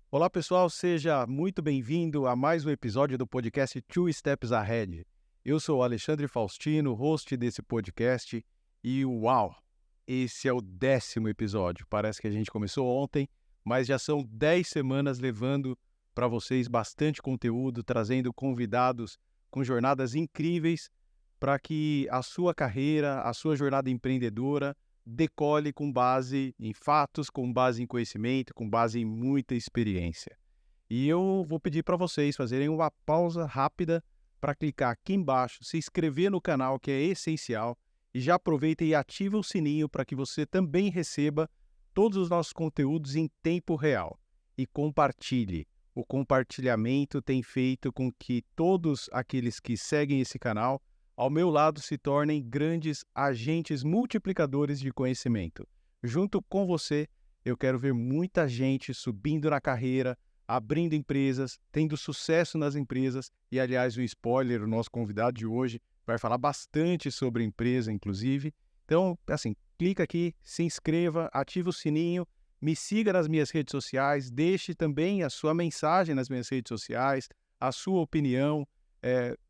Olá pessoal, seja muito bem-vindo a mais um episódio do podcast Two Steps Ahead. Eu sou o Alexandre Faustino, host desse podcast e uau, esse é o 10º episódio. Parece que a gente começou ontem, mas já são 10 semanas levando para vocês bastante conteúdo, trazendo convidados com jornadas incríveis para que a sua carreira, a sua jornada empreendedora decole com base em fatos, com base em conhecimento, com base em muita experiência. E eu vou pedir para vocês fazerem uma pausa rápida para clicar aqui embaixo, se inscrever no canal, que é essencial, e já aproveita e ativa o sininho para que você também receba todos os nossos conteúdos em tempo real. E compartilhe. O compartilhamento tem feito com que todos aqueles que seguem esse canal ao meu lado se tornem grandes agentes multiplicadores de conhecimento. Junto com você, eu quero ver muita gente subindo na carreira, abrindo empresas, tendo sucesso nas empresas. E, aliás, um spoiler, o nosso convidado de hoje vai falar bastante sobre empresa, inclusive. Então, assim, clica aqui, se inscreva, ativa o sininho, me siga nas minhas redes sociais, deixe também a sua mensagem nas minhas redes sociais, a sua opinião,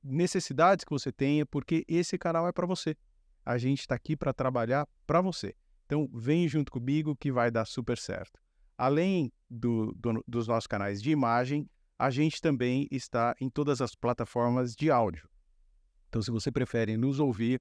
necessidades que você tenha, porque esse canal é para você. A gente está aqui para trabalhar para você. Então, vem junto comigo que vai dar super certo. Além dos nossos canais de imagem, a gente também está em todas as plataformas de áudio. Então, se você prefere nos ouvir,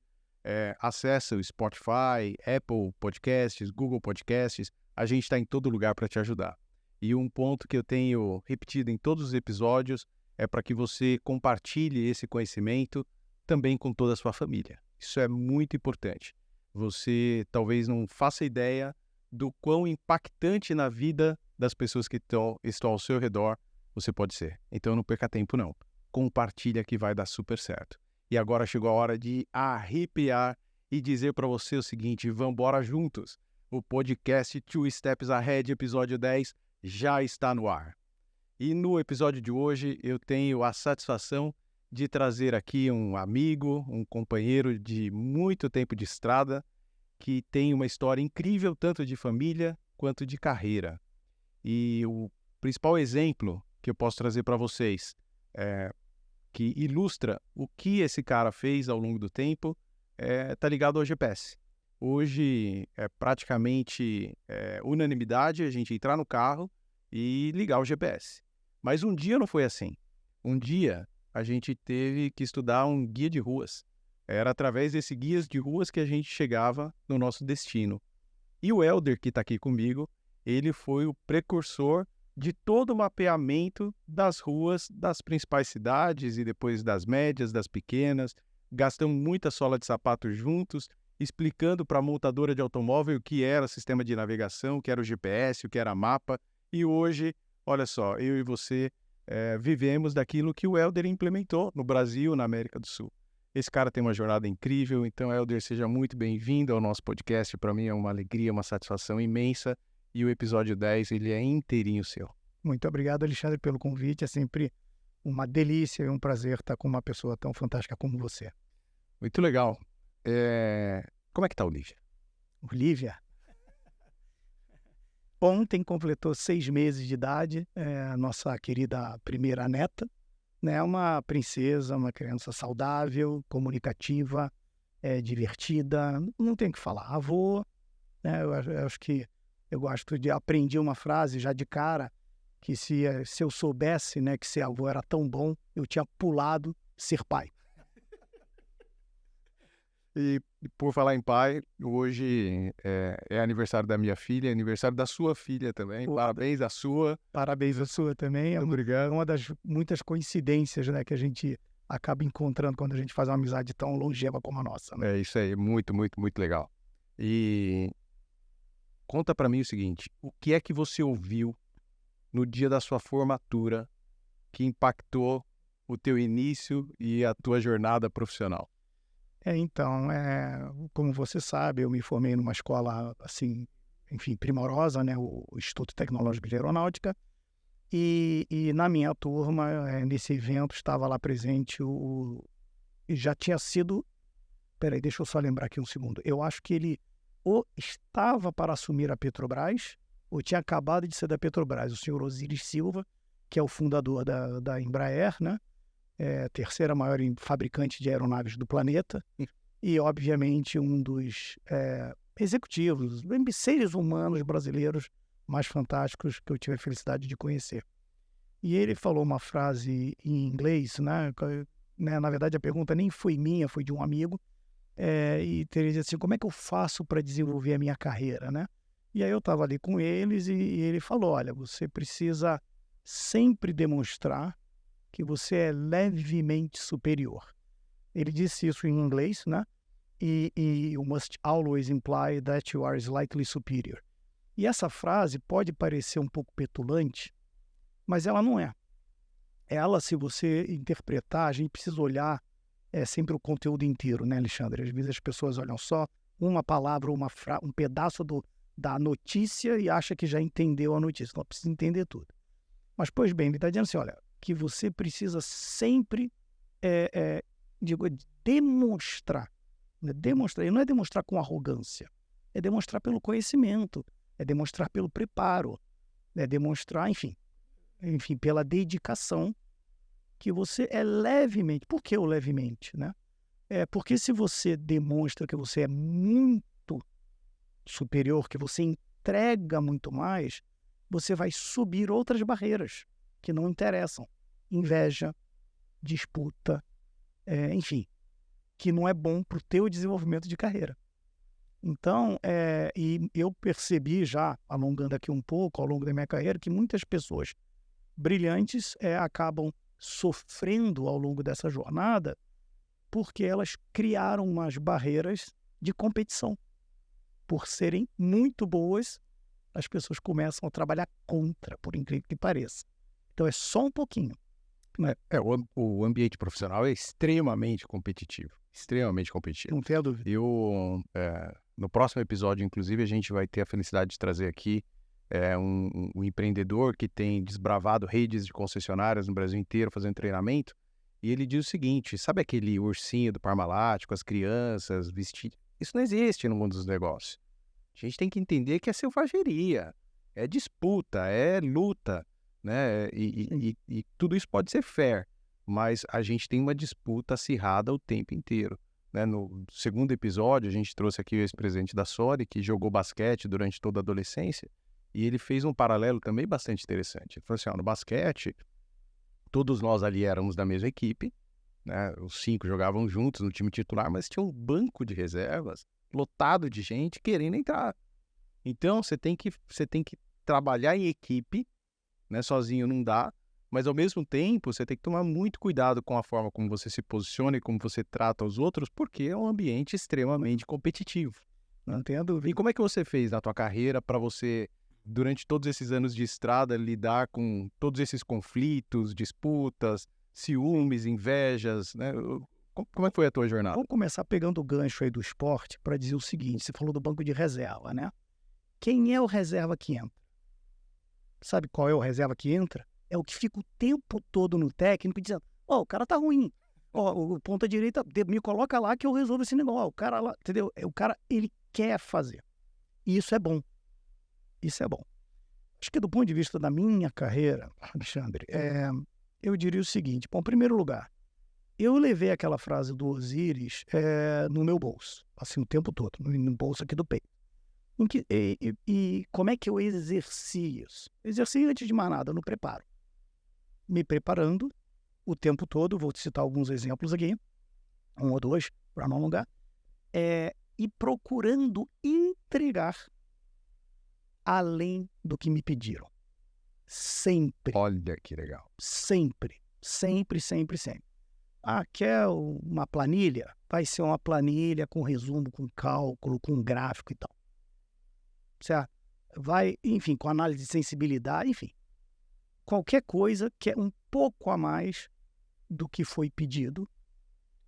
acessa o Spotify, Apple Podcasts, Google Podcasts, a gente está em todo lugar para te ajudar. E um ponto que eu tenho repetido em todos os episódios é para que você compartilhe esse conhecimento também com toda a sua família. Isso é muito importante. Você talvez não faça ideia do quão impactante na vida das pessoas que estão ao seu redor você pode ser. Então não perca tempo não. Compartilha que vai dar super certo. E agora chegou a hora de arrepiar e dizer para você o seguinte: vamos embora juntos. O podcast Two Steps Ahead, episódio 10, já está no ar. E no episódio de hoje eu tenho a satisfação de trazer aqui um amigo, um companheiro de muito tempo de estrada, que tem uma história incrível tanto de família quanto de carreira. E o principal exemplo que eu posso trazer para vocês, que ilustra o que esse cara fez ao longo do tempo, está ligado ao GPS. Hoje é praticamente unanimidade a gente entrar no carro e ligar o GPS. Mas um dia não foi assim. Um dia a gente teve que estudar um guia de ruas. Era através desse guia de ruas que a gente chegava no nosso destino. E o Helder, que está aqui comigo, ele foi o precursor de todo o mapeamento das ruas das principais cidades e depois das médias, das pequenas. Gastamos muita sola de sapato juntos, explicando para a montadora de automóvel o que era sistema de navegação, o que era o GPS, o que era mapa. E hoje, olha só, eu e você vivemos daquilo que o Helder implementou no Brasil, na América do Sul. Esse cara tem uma jornada incrível, então, Helder, seja muito bem-vindo ao nosso podcast. Para mim é uma alegria, uma satisfação imensa. E o episódio 10, ele é inteirinho seu. Muito obrigado, Alexandre, pelo convite. É sempre uma delícia e um prazer estar com uma pessoa tão fantástica como você. Muito legal. Como é que tá o Olivia? Olivia, ontem completou 6 meses de idade, a nossa querida primeira neta, né? Uma princesa, uma criança saudável, comunicativa, divertida, não tem o que falar. Avô, né? Eu acho que eu gosto de... Aprendi uma frase já de cara, que se eu soubesse, né, que ser avô era tão bom, eu tinha pulado ser pai. E por falar em pai, hoje é aniversário da minha filha, aniversário da sua filha também. Parabéns à sua. Parabéns à sua também. Obrigado. É uma das muitas coincidências, né, que a gente acaba encontrando quando a gente faz uma amizade tão longeva como a nossa, né? É isso aí, muito, muito, muito legal. E conta para mim o seguinte, o que é que você ouviu no dia da sua formatura que impactou o teu início e a tua jornada profissional? Então, como você sabe, eu me formei numa escola, assim, enfim, primorosa, né, o Instituto Tecnológico de Aeronáutica, e na minha turma, nesse evento, estava lá presente e já tinha sido... Peraí, deixa eu só lembrar aqui um segundo. Eu acho que ele ou estava para assumir a Petrobras, ou tinha acabado de ser da Petrobras, o senhor Osiris Silva, que é o fundador da Embraer, né? Terceira maior fabricante de aeronaves do planeta, e, obviamente, um dos executivos, seres humanos brasileiros mais fantásticos que eu tive a felicidade de conhecer. E ele falou uma frase em inglês, né? Na verdade, a pergunta nem foi minha, foi de um amigo, e ele disse assim, como é que eu faço para desenvolver a minha carreira, né? E aí eu estava ali com eles e ele falou, olha, você precisa sempre demonstrar que você é levemente superior. Ele disse isso em inglês, né? E you must always imply that you are slightly superior. E essa frase pode parecer um pouco petulante, mas ela não é. Ela, se você interpretar, a gente precisa olhar sempre o conteúdo inteiro, né, Alexandre? Às vezes as pessoas olham só uma palavra ou um pedaço da notícia e acha que já entendeu a notícia. Não precisa entender tudo. Mas, pois bem, ele está dizendo assim, olha, que você precisa sempre demonstrar. Né? Demonstrar. E não é demonstrar com arrogância. É demonstrar pelo conhecimento. É demonstrar pelo preparo. É demonstrar, enfim, pela dedicação que você é levemente. Por que o levemente, né? Porque se você demonstra que você é muito superior, que você entrega muito mais, você vai subir outras barreiras que não interessam. Inveja, disputa, enfim, que não é bom para o teu desenvolvimento de carreira. Então, e eu percebi já, alongando aqui um pouco, ao longo da minha carreira, que muitas pessoas brilhantes acabam sofrendo ao longo dessa jornada porque elas criaram umas barreiras de competição. Por serem muito boas, as pessoas começam a trabalhar contra, por incrível que pareça. Então é só um pouquinho. O ambiente profissional é extremamente competitivo. Extremamente competitivo. Não tenho dúvida. No próximo episódio, inclusive, a gente vai ter a felicidade de trazer aqui um empreendedor que tem desbravado redes de concessionárias no Brasil inteiro fazendo treinamento, e ele diz o seguinte, sabe aquele ursinho do Parmalat com as crianças vestidas? Isso não existe no mundo dos negócios. A gente tem que entender que é selvageria, é disputa, é luta, né? E tudo isso pode ser fair, mas a gente tem uma disputa acirrada o tempo inteiro. Né? No segundo episódio, a gente trouxe aqui o ex-presidente da Sony, que jogou basquete durante toda a adolescência, e ele fez um paralelo também bastante interessante. Ele falou assim, no basquete, todos nós ali éramos da mesma equipe, né? Os 5 jogavam juntos no time titular, mas tinha um banco de reservas lotado de gente querendo entrar. Então, você tem que trabalhar em equipe, né? Sozinho não dá, mas ao mesmo tempo, você tem que tomar muito cuidado com a forma como você se posiciona e como você trata os outros, porque é um ambiente extremamente competitivo. Não tenha dúvida. E como é que você fez na tua carreira para você, durante todos esses anos de estrada, lidar com todos esses conflitos, disputas, ciúmes, invejas, né? Como é que foi a tua jornada? Vamos começar pegando o gancho aí do esporte para dizer o seguinte, você falou do banco de reserva, né? Quem é o reserva que entra? Sabe qual é o reserva que entra? É o que fica o tempo todo no técnico dizendo, o cara tá ruim, o ponta direita, me coloca lá que eu resolvo esse negócio, o cara lá, entendeu? O cara, ele quer fazer. E isso é bom. Isso é bom. Acho que do ponto de vista da minha carreira, Alexandre, eu diria o seguinte, bom, em primeiro lugar, eu levei aquela frase do Osiris no meu bolso, assim, o tempo todo, no bolso aqui do peito. E como é que eu exerci isso? Exerci antes de mais nada, no preparo. Me preparando o tempo todo, vou citar alguns exemplos aqui, 1 ou 2, para não alongar, e procurando entregar além do que me pediram. Sempre. Olha que legal. Sempre. Sempre, sempre, sempre. Quer uma planilha? Vai ser uma planilha com resumo, com cálculo, com gráfico e tal. Certo? Vai, enfim, com análise de sensibilidade, enfim. Qualquer coisa que é um pouco a mais do que foi pedido,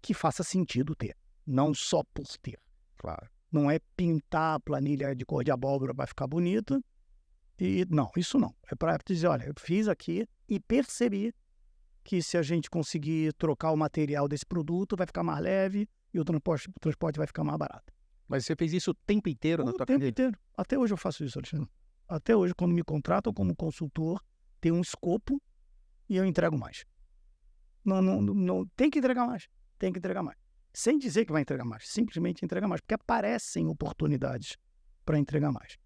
que faça sentido ter. Não só por ter. Claro. Não é pintar a planilha de cor de abóbora para ficar bonita. E não, isso não. É para dizer, olha, eu fiz aqui e percebi que se a gente conseguir trocar o material desse produto, vai ficar mais leve e o transporte vai ficar mais barato. Mas você fez isso o tempo inteiro na tua carreira? O tempo carreira? inteiro. Até hoje eu faço isso, Alexandre. Até hoje, quando me contratam como consultor, tem um escopo e eu entrego mais. Não, tem que entregar mais. Tem que entregar mais. Sem dizer que vai entregar mais. Simplesmente entrega mais. Porque aparecem oportunidades para entregar mais.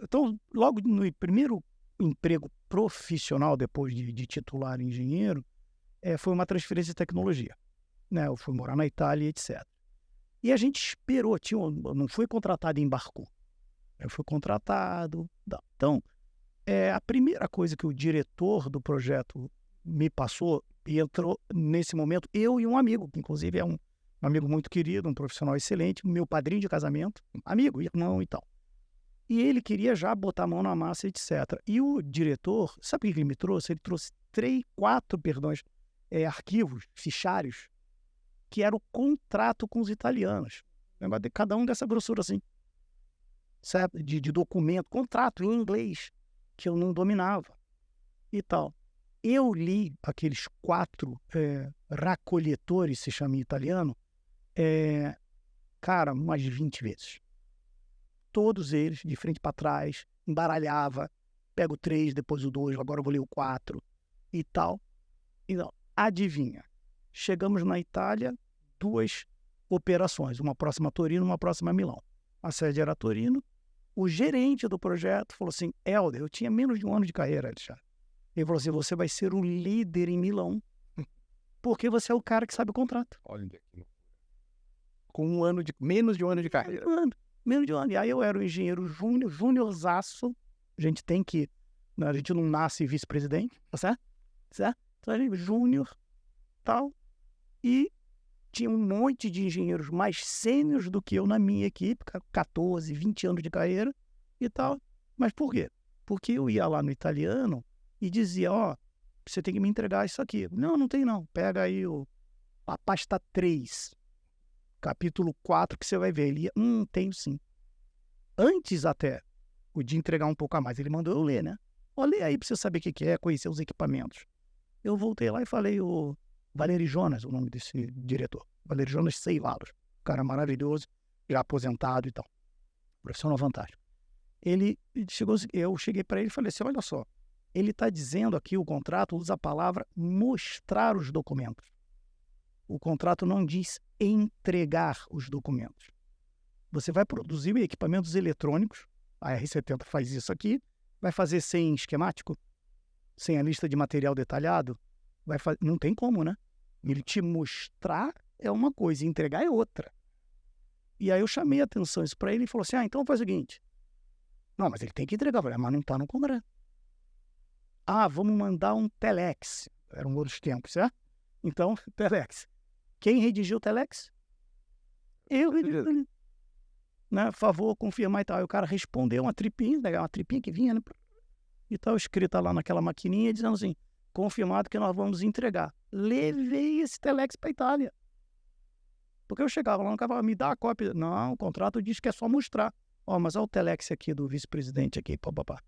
Então, logo no primeiro emprego profissional, depois de titular engenheiro, foi uma transferência de tecnologia. Né? Eu fui morar na Itália, etc. E a gente esperou. Não fui contratado e embarcou. Eu fui contratado. Então, a primeira coisa que o diretor do projeto me passou, e entrou nesse momento, eu e um amigo, que inclusive é um amigo muito querido, um profissional excelente, meu padrinho de casamento, amigo, irmão e tal. E ele queria já botar a mão na massa, etc. E o diretor, sabe o que ele me trouxe? Ele trouxe 4 arquivos, fichários, que era o contrato com os italianos. Negócio de cada um dessa grossura assim. Sabe? De documento, contrato em inglês, que eu não dominava e tal. Eu li aqueles 4 raccoglitori, se chama em italiano, cara, umas 20 vezes. Todos eles, de frente para trás, embaralhava, pego o 3, depois o 2, agora eu vou ler o 4 e tal. Então, adivinha, chegamos na Itália, 2 operações, uma próxima a Torino, uma próxima a Milão. A sede era Torino. O gerente do projeto falou assim, Helder, eu tinha menos de 1 ano de carreira, Alexandre. Ele falou assim, você vai ser o líder em Milão, porque você é o cara que sabe o contrato. Olha aqui. Com menos de 1 ano de carreira. Menos de 1 ano. E aí eu era o engenheiro júniorzaço. A gente não nasce vice-presidente, tá certo? Certo? Então ele júnior, tal. E tinha um monte de engenheiros mais sêniores do que eu na minha equipe, 14, 20 anos de carreira e tal. Mas por quê? Porque eu ia lá no italiano e dizia, você tem que me entregar isso aqui. Não tem não. Pega aí a pasta 3, capítulo 4, que você vai ver. Ele ia, tenho sim. Antes até de entregar um pouco a mais, ele mandou eu ler, né? Lê aí pra você saber o que é, conhecer os equipamentos. Eu voltei lá e falei, o Valeri Jonas, o nome desse diretor. Valeri Jonas Seivalos. Cara maravilhoso, já aposentado e tal. Profissional fantástico. Eu cheguei para ele e falei assim, olha só, ele está dizendo aqui, o contrato usa a palavra mostrar os documentos. O contrato não diz entregar os documentos. Você vai produzir equipamentos eletrônicos, a R70 faz isso aqui, vai fazer sem esquemático, sem a lista de material detalhado, não tem como, né? Ele te mostrar é uma coisa, entregar é outra. E aí eu chamei a atenção isso para ele e falou assim, então faz o seguinte, não, mas ele tem que entregar, mas não está no contrato. Vamos mandar um telex, eram outros tempos, certo? Então, telex. Quem redigiu o telex? Eu redigi. Né? Favor, confirmar e tal. Aí o cara respondeu uma tripinha que vinha, né? E tal, escrita lá naquela maquininha, dizendo assim, confirmado que nós vamos entregar. Levei esse telex para a Itália. Porque eu chegava lá, o cara falava, me dá a cópia. Não, o contrato diz que é só mostrar. Mas olha o telex aqui do vice-presidente aqui, papapá.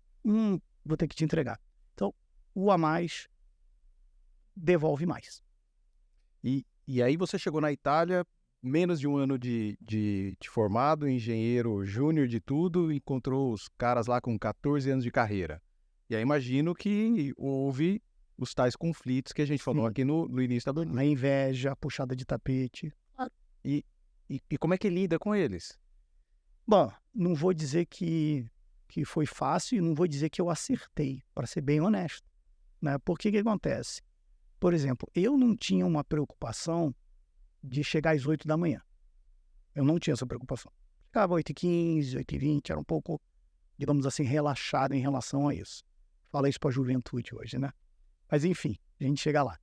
Vou ter que te entregar. Então, o a mais devolve mais. E aí você chegou na Itália, menos de 1 ano de formado, engenheiro júnior de tudo, encontrou os caras lá com 14 anos de carreira. E aí imagino que houve os tais conflitos que a gente falou aqui no início da... A inveja, a puxada de tapete. E como é que lida com eles? Bom, não vou dizer que foi fácil e não vou dizer que eu acertei, para ser bem honesto. Né? Porque que acontece? Por exemplo, eu não tinha uma preocupação de chegar às 8 da manhã. Eu não tinha essa preocupação. Chegava às 8h15, 8h20, era um pouco, digamos assim, relaxado em relação a isso. Fala isso para a juventude hoje, né? Mas enfim, a gente chega lá.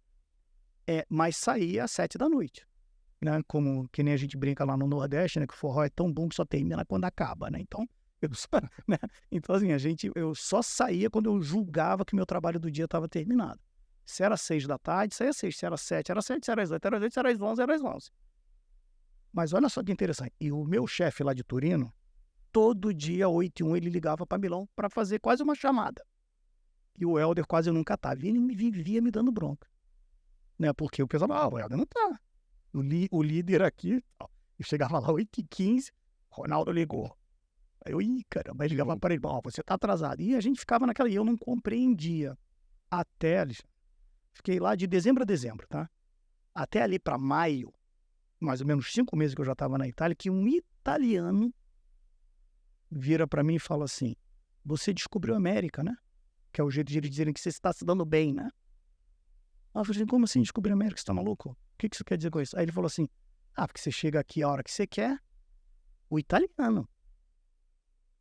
Mas saía às 7 da noite. Né? Que nem a gente brinca lá no Nordeste, né? Que o forró é tão bom que só termina quando acaba, né? Então, então assim, eu só saía quando eu julgava que o meu trabalho do dia estava terminado. Se era 6 da tarde, saía 6. Se era 7, era 7. Se era às 8, era às 8. Se era às 11, era às 11. Mas olha só que interessante. E o meu chefe lá de Torino, todo dia, 8h01, ele ligava para Milão para fazer quase uma chamada. E o Helder quase nunca estava. E ele vivia me dando bronca. Né? Porque eu pensava, o Helder não tá. O líder aqui, eu chegava lá 8h15, Ronaldo ligou. Aí eu, caramba, aí ligava para ele, ó, você tá atrasado. E a gente ficava naquela, e eu não compreendia. Até, fiquei lá de dezembro a dezembro, tá? Até ali para maio, mais ou menos 5 meses que eu já estava na Itália, que um italiano vira para mim e fala assim, você descobriu a América, né? Que é o jeito de eles dizerem que você está se dando bem, né? Aí eu falei assim, como assim descobrir a América? Você tá maluco? O que isso quer dizer com isso? Aí ele falou assim, porque você chega aqui a hora que você quer, o italiano.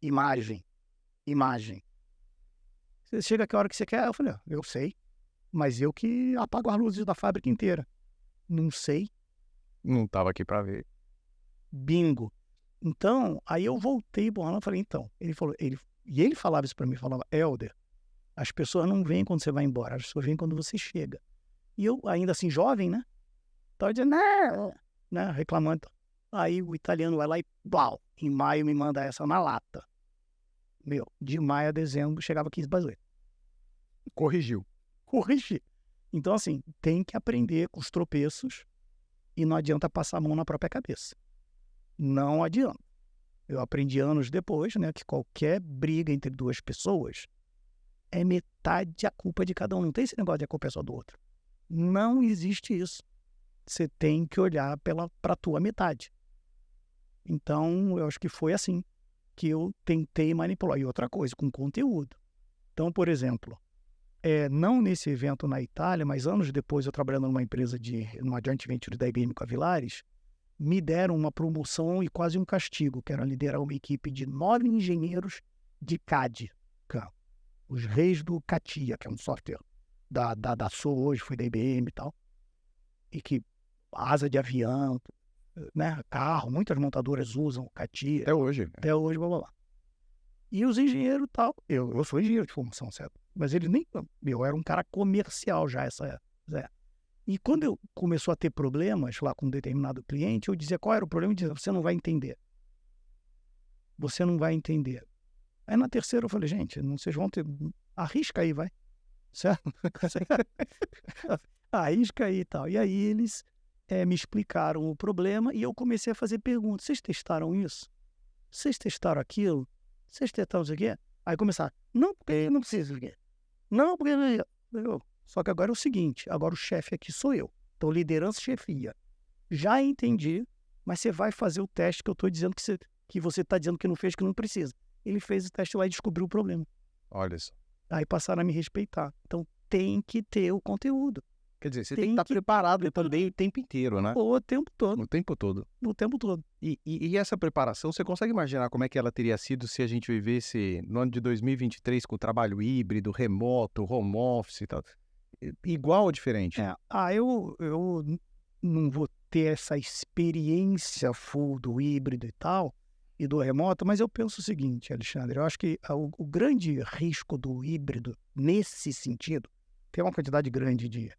Imagem. Você chega aqui a hora que você quer, eu falei, eu sei, mas eu que apago as luzes da fábrica inteira. Não sei. Não estava aqui para ver. Bingo. Então, aí eu voltei pro Ronaldo e falei, então, ele falava isso para mim, falava, Helder, as pessoas não vêm quando você vai embora, as pessoas vêm quando você chega. E eu, ainda assim, jovem, né? Tava dizendo, não, né? Reclamando. Aí o italiano vai lá e, pau, em maio me manda essa na lata. De maio a dezembro chegava 15 brasileiros. Corrigiu. Corrigir. Então, assim, tem que aprender com os tropeços e não adianta passar a mão na própria cabeça. Não adianta. Eu aprendi anos depois, né, que qualquer briga entre duas pessoas é metade a culpa de cada um. Não tem esse negócio de a culpa é só do outro. Não existe isso. Você tem que olhar para a tua metade. Então, eu acho que foi assim que eu tentei manipular. E outra coisa, com conteúdo. Então, por exemplo, não nesse evento na Itália, mas anos depois, eu trabalhando numa empresa, numa joint venture da IBM com a Vilares, me deram uma promoção e quase um castigo, que era liderar uma equipe de 9 engenheiros de CAD, os reis do CATIA, que é um software da Dassault hoje, foi da IBM e tal, e que asa de avião, né, carro, muitas montadoras usam o CATIA. Até hoje. Blá, blá, blá. E os engenheiros e tal, eu sou engenheiro de formação, certo? Mas ele nem, eu era um cara comercial já, E quando começou a ter problemas lá com um determinado cliente, eu dizia, qual era o problema? Ele dizia, você não vai entender. Você não vai entender. Aí na terceira eu falei, gente, não vocês vão ter... Arrisca aí, vai. Certo? Arrisca aí e tal. E aí eles me explicaram o problema e eu comecei a fazer perguntas. Vocês testaram isso? Vocês testaram aquilo? Vocês testaram isso aqui? Aí começaram, não, porque não precisa disso aqui. Não, porque... Só que agora é o seguinte, agora o chefe aqui sou eu. Então, liderança, chefia. Já entendi, mas você vai fazer o teste que eu estou dizendo que você está dizendo que não fez, que não precisa. Ele fez o teste lá e descobriu o problema. Olha isso. Aí passaram a me respeitar. Então, tem que ter o conteúdo. Quer dizer, você tem que estar preparado também o tempo inteiro, né? O tempo todo. O tempo todo. O tempo todo. E essa preparação, você consegue imaginar como é que ela teria sido se a gente vivesse no ano de 2023 com o trabalho híbrido, remoto, home office e tal? Igual ou diferente? Eu não vou ter essa experiência full do híbrido e tal, e do remoto, mas eu penso o seguinte, Alexandre, eu acho que o grande risco do híbrido, nesse sentido, tem uma quantidade grande de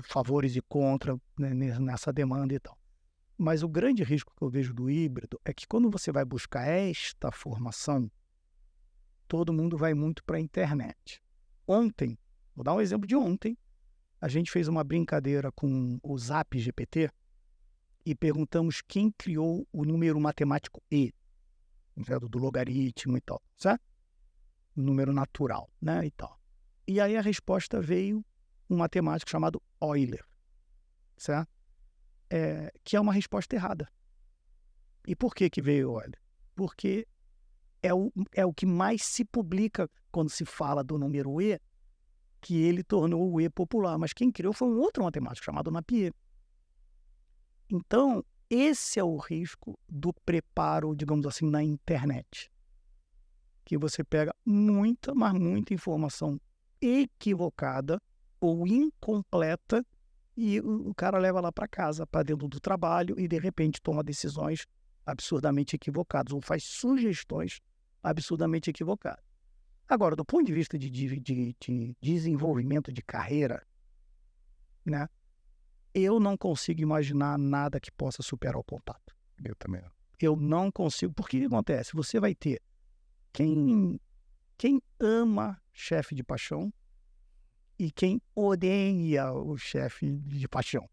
favores e contra, né, nessa demanda e tal. Mas o grande risco que eu vejo do híbrido é que quando você vai buscar esta formação, todo mundo vai muito para a internet. Ontem, vou dar um exemplo de ontem, a gente fez uma brincadeira com o Zap GPT e perguntamos quem criou o número matemático E, do logaritmo e tal, certo? O número natural, né, e tal. E aí a resposta veio um matemático chamado Euler, certo? Que é uma resposta errada. E por que veio Euler? Porque é o que mais se publica quando se fala do número E, que ele tornou o E popular. Mas quem criou foi um outro matemático chamado Napier. Então, esse é o risco do preparo, digamos assim, na internet. Que você pega muita, mas muita informação equivocada ou incompleta e o cara leva lá para casa, para dentro do trabalho e de repente toma decisões absurdamente equivocadas ou faz sugestões absurdamente equivocadas. Agora, do ponto de vista de desenvolvimento de carreira, né, eu não consigo imaginar nada que possa superar o contato. Eu também não. Eu não consigo. Porque o que acontece? Você vai ter quem ama chefe de paixão e quem odeia o chefe de paixão.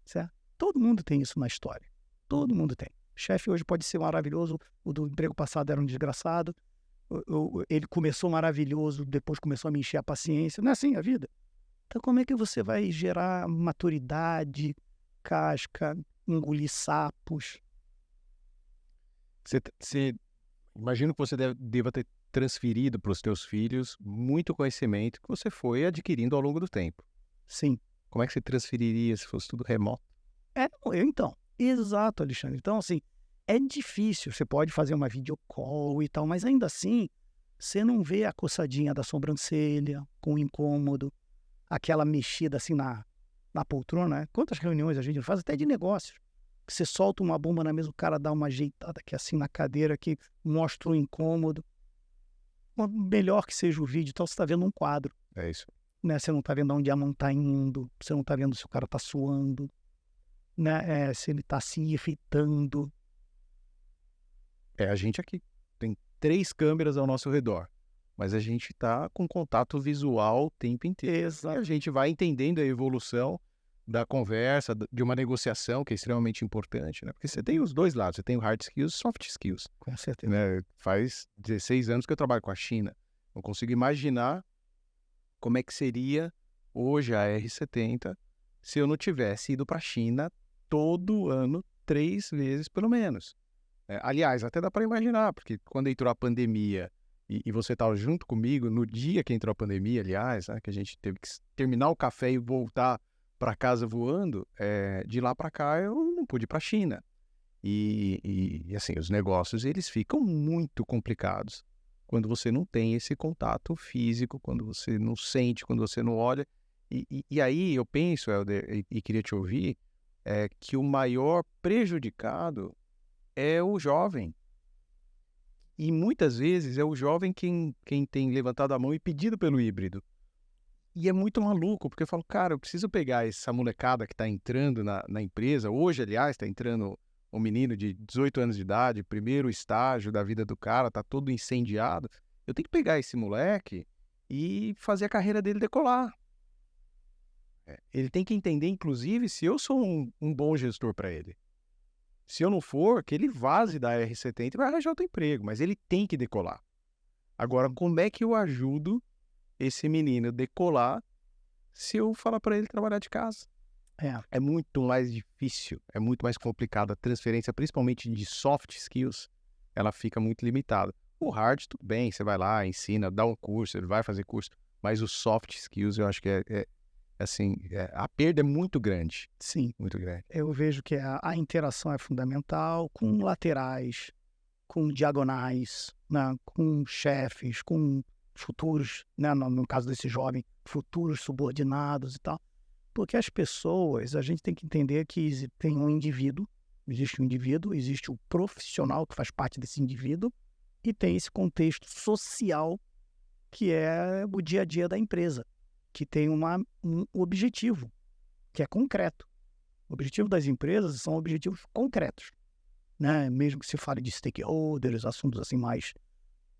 Certo? Todo mundo tem isso na história. Todo mundo tem. chefe hoje pode ser maravilhoso, o do emprego passado era um desgraçado, ele começou maravilhoso, depois começou a me encher a paciência. Não é assim a vida? Então como é que você vai gerar maturidade, casca, engolir sapos? Imagino que você deva ter transferido para os teus filhos muito conhecimento que você foi adquirindo ao longo do tempo. Sim. Como é que você transferiria se fosse tudo remoto? Então, exato, Alexandre. Então, assim, é difícil. Você pode fazer uma videocall e tal, mas ainda assim, você não vê a coçadinha da sobrancelha com incômodo, aquela mexida assim na poltrona, né? Quantas reuniões a gente faz, até de negócios, que você solta uma bomba na mesa, o cara dá uma ajeitada aqui assim na cadeira, que mostra o incômodo. Melhor que seja o vídeo, então você está vendo um quadro. É isso. Né? Você não está vendo onde a mão está indo, você não está vendo se o cara está suando, né? Se ele está se irritando. A gente aqui tem 3 câmeras ao nosso redor, mas a gente está com contato visual o tempo inteiro. Exato. E a gente vai entendendo a evolução da conversa, de uma negociação, que é extremamente importante, né? Porque você tem os dois lados, você tem o hard skills e soft skills. Com certeza. Né? Faz 16 anos que eu trabalho com a China. Não consigo imaginar como é que seria hoje a R70 se eu não tivesse ido para a China todo ano, 3 vezes pelo menos. Aliás, até dá para imaginar, porque quando entrou a pandemia e você estava junto comigo, no dia que entrou a pandemia, aliás, né, que a gente teve que terminar o café e voltar para casa voando, de lá para cá eu não pude ir para a China. E assim, os negócios eles ficam muito complicados quando você não tem esse contato físico, quando você não sente, quando você não olha. E aí eu penso, Helder, e queria te ouvir, que o maior prejudicado é o jovem. E muitas vezes é o jovem quem tem levantado a mão e pedido pelo híbrido. E é muito maluco, porque eu falo, cara, eu preciso pegar essa molecada que está entrando na empresa. Hoje, aliás, está entrando um menino de 18 anos de idade, primeiro estágio da vida do cara, tá todo incendiado. Eu tenho que pegar esse moleque e fazer a carreira dele decolar. Ele tem que entender, inclusive, se eu sou um bom gestor para ele. Se eu não for, que ele vaze da R70 e vai arranjar outro emprego, mas ele tem que decolar. Agora, como é que eu ajudo esse menino a decolar se eu falar para ele trabalhar de casa? É muito mais difícil, é muito mais complicado. A transferência, principalmente de soft skills, ela fica muito limitada. O hard, tudo bem, você vai lá, ensina, dá um curso, ele vai fazer curso, mas os soft skills, eu acho que a perda é muito grande. Sim. Muito grande. Eu vejo que a interação é fundamental com laterais, com diagonais, né? Com chefes, com futuros, né? No caso desse jovem, futuros subordinados e tal. Porque as pessoas, a gente tem que entender que tem um indivíduo, existe o profissional que faz parte desse indivíduo e tem esse contexto social que é o dia a dia da empresa, que tem um objetivo, que é concreto. O objetivo das empresas são objetivos concretos, né? Mesmo que se fale de stakeholders, assuntos assim mais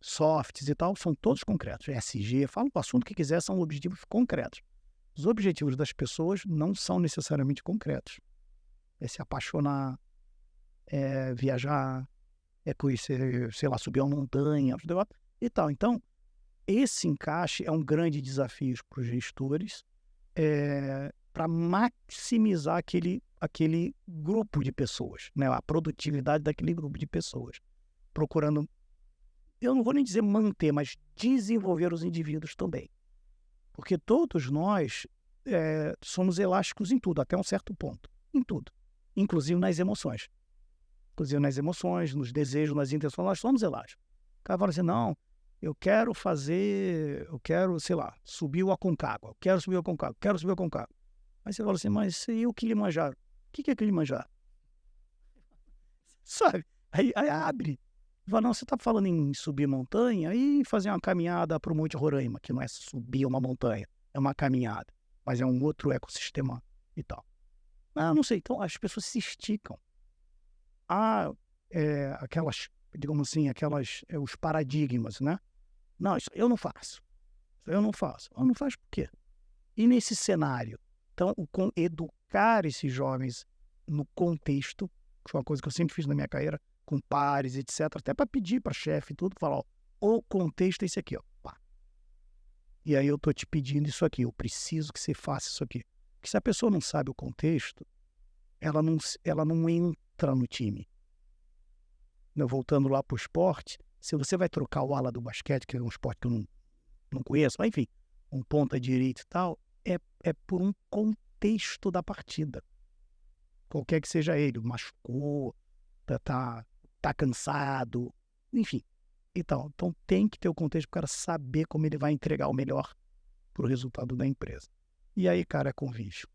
softs e tal, são todos concretos. ESG, fala o assunto que quiser, são objetivos concretos. Os objetivos das pessoas não são necessariamente concretos. É se apaixonar, é viajar, é conhecer, sei lá, subir uma montanha e tal. Então, esse encaixe é um grande desafio para os gestores para maximizar aquele grupo de pessoas, né? A produtividade daquele grupo de pessoas. Procurando, eu não vou nem dizer manter, mas desenvolver os indivíduos também. Porque todos nós somos elásticos em tudo, até um certo ponto. Em tudo. Inclusive nas emoções. Inclusive nas emoções, nos desejos, nas intenções, nós somos elásticos. O cara fala assim, não, eu quero, sei lá, subir o Aconcagua. Quero subir o Aconcagua. Aí você fala assim, mas e o Kilimanjaro? O que é Kilimanjaro? Sabe? Aí abre. Fala, não, você está falando em subir montanha e fazer uma caminhada para o Monte Roraima, que não é subir uma montanha, é uma caminhada, mas é um outro ecossistema e tal. Não sei, então as pessoas se esticam. Aquelas, digamos assim, os paradigmas, né? Não, isso eu não faço. Eu não faz por quê? E nesse cenário? Então, educar esses jovens no contexto, que foi uma coisa que eu sempre fiz na minha carreira, com pares, etc. Até para pedir para chefe e tudo, falar, ó, o contexto é esse aqui, ó. Pá. E aí eu tô te pedindo isso aqui, eu preciso que você faça isso aqui. Porque se a pessoa não sabe o contexto, ela não entra no time. Voltando lá para o esporte, se você vai trocar o ala do basquete, que é um esporte que eu não conheço, mas enfim, um ponta direito e tal, é por um contexto da partida. Qualquer que seja ele, machucou, tá cansado, enfim. Então tem que ter o contexto para o cara saber como ele vai entregar o melhor para o resultado da empresa. E aí, cara, é convívio.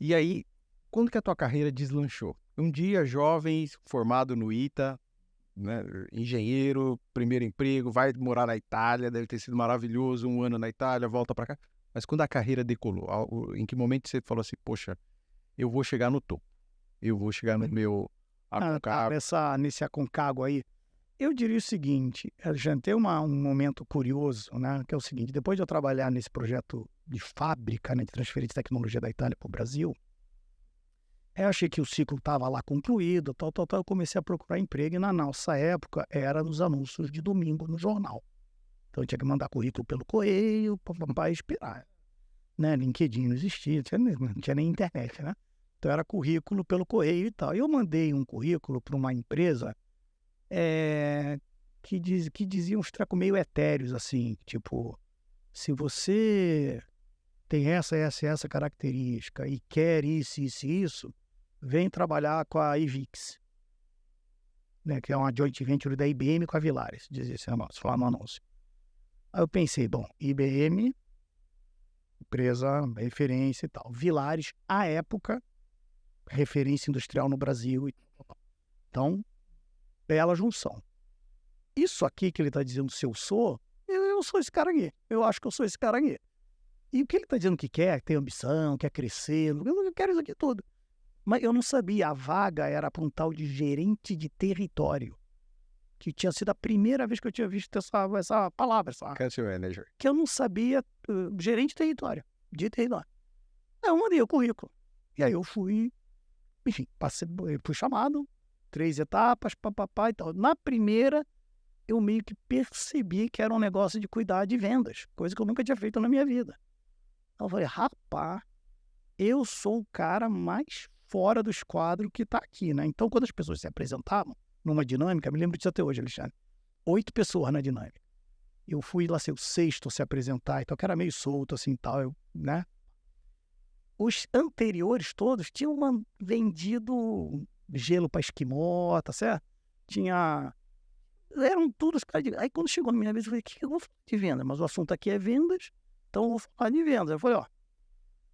E aí, quando que a tua carreira deslanchou? Um dia, jovem, formado no ITA, né, engenheiro, primeiro emprego, vai morar na Itália, deve ter sido maravilhoso, 1 ano na Itália, volta para cá. Mas quando a carreira decolou, em que momento você falou assim, poxa, eu vou chegar no topo, eu vou chegar no meu Aconcagua? Nesse Aconcagua aí, eu diria o seguinte, Alexandre, tem um momento curioso, né, que é o seguinte, depois de eu trabalhar nesse projeto de fábrica, né, de transferência de tecnologia da Itália para o Brasil, eu achei que o ciclo estava lá concluído, tal, eu comecei a procurar emprego e na nossa época era nos anúncios de domingo no jornal. Então eu tinha que mandar currículo pelo correio para esperar. Né? LinkedIn não existia, não tinha nem internet, né? Então era currículo pelo correio e tal. E eu mandei um currículo para uma empresa que dizia uns tracos meio etéreos, assim, tipo, se você tem essa característica e quer isso, vem trabalhar com a IVIX, né, que é uma joint venture da IBM com a Vilares, dizia esse anúncio, falar no anúncio. Aí eu pensei, bom, IBM, empresa, referência e tal. Vilares, à época, referência industrial no Brasil. Então, bela junção. Isso aqui que ele está dizendo se eu sou esse cara aqui. Eu acho que eu sou esse cara aqui. E o que ele está dizendo que quer, tem ambição, quer crescer, eu quero isso aqui tudo. Mas eu não sabia, a vaga era para um tal de gerente de território, que tinha sido a primeira vez que eu tinha visto essa palavra. Country Manager. Que eu não sabia, gerente de território. Aí eu mandei o currículo. E aí eu fui, enfim, fui chamado, 3 etapas, papapá e tal. Na primeira, eu meio que percebi que era um negócio de cuidar de vendas, coisa que eu nunca tinha feito na minha vida. Então eu falei, rapaz, eu sou o cara mais fora do esquadro que está aqui, né? Então, quando as pessoas se apresentavam numa dinâmica, me lembro disso até hoje, Alexandre, 8 pessoas na dinâmica. Eu fui lá ser o 6º a se apresentar, então que era meio solto assim tal, né? Os anteriores todos tinham vendido gelo para esquimó, tá certo? Eram todos caras de... Aí quando chegou a minha vez, eu falei, o que eu vou falar de venda? Mas o assunto aqui é vendas, então eu vou falar de vendas. Eu falei, ó,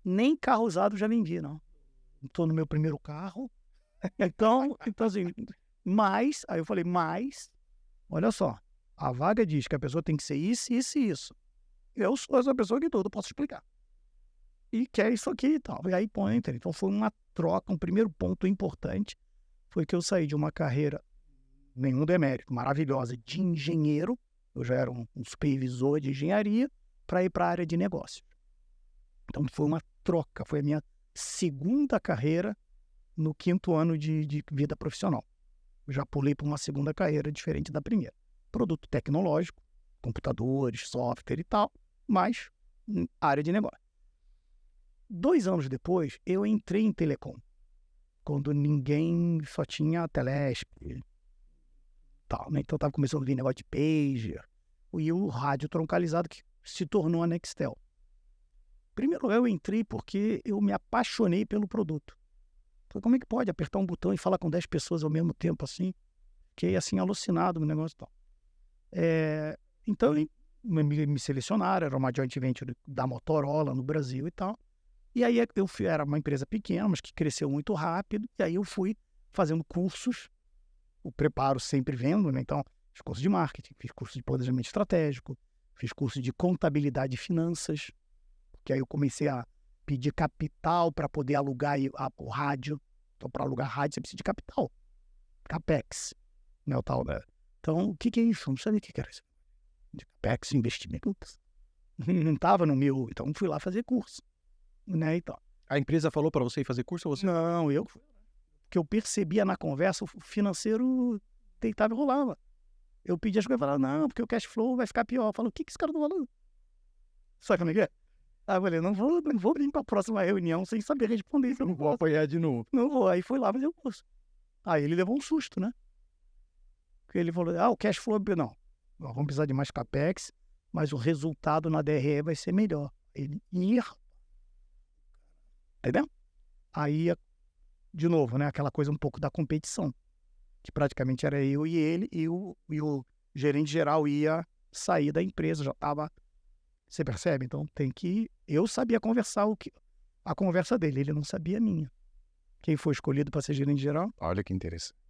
nem carro usado já vendi, não. Estou no meu primeiro carro. Então assim, aí eu falei, olha só, a vaga diz que a pessoa tem que ser isso, isso e isso. Eu sou essa pessoa que tudo, posso explicar. E quer isso aqui e tal. E aí põe, então foi uma troca, um primeiro ponto importante foi que eu saí de uma carreira, nenhum demérito, maravilhosa, de engenheiro, eu já era um supervisor de engenharia, para ir para a área de negócio. Então foi uma troca, foi a minha segunda carreira no 5º ano de vida profissional. Eu já pulei para uma segunda carreira diferente da primeira. Produto tecnológico, computadores, software e tal, mas área de negócio. 2 anos depois, eu entrei em telecom, quando ninguém só tinha Telesp e tal, né? Então eu estava começando a vir negócio de pager e o rádio troncalizado que se tornou a Nextel. Primeiro eu entrei porque eu me apaixonei pelo produto. Falei, como é que pode apertar um botão e falar com 10 pessoas ao mesmo tempo assim? Fiquei assim alucinado no negócio e tal. Então me selecionaram, era uma joint venture da Motorola no Brasil e tal. E aí era uma empresa pequena, mas que cresceu muito rápido. E aí eu fui fazendo cursos, o preparo sempre vendo, né? Então, fiz curso de marketing, fiz curso de planejamento estratégico, fiz curso de contabilidade e finanças, que aí eu comecei a pedir capital para poder alugar o rádio. Então, para alugar rádio, você precisa de capital. CAPEX, né? O tal da... Então, o que é isso? Não sabia o que era isso. De CAPEX, investimento. Não estava no meu... Então, fui lá fazer curso. Né, então. A empresa falou para você ir fazer curso ou você? Não, eu Porque eu percebia na conversa, o financeiro deitava e rolava. Eu pedia as coisas e falava, não, porque o cash flow vai ficar pior. Eu falo, o que esse cara tá falando? Sabe como é que é? Aí eu falei, não vou vir para a próxima reunião sem saber responder. Eu não vou apanhar de novo. Não vou. Aí fui lá fazer o curso. Aí ele levou um susto, né? Porque ele falou, o cash flow, não, vamos precisar de mais capex, mas o resultado na DRE vai ser melhor. Ele ia. Entendeu? Aí, de novo, né? Aquela coisa um pouco da competição. Que praticamente era eu e ele, e o gerente geral ia sair da empresa, já estava. Você percebe? Então tem que. Eu sabia conversar a conversa dele, ele não sabia a minha. Quem foi escolhido para ser gerente geral? Olha que interessante.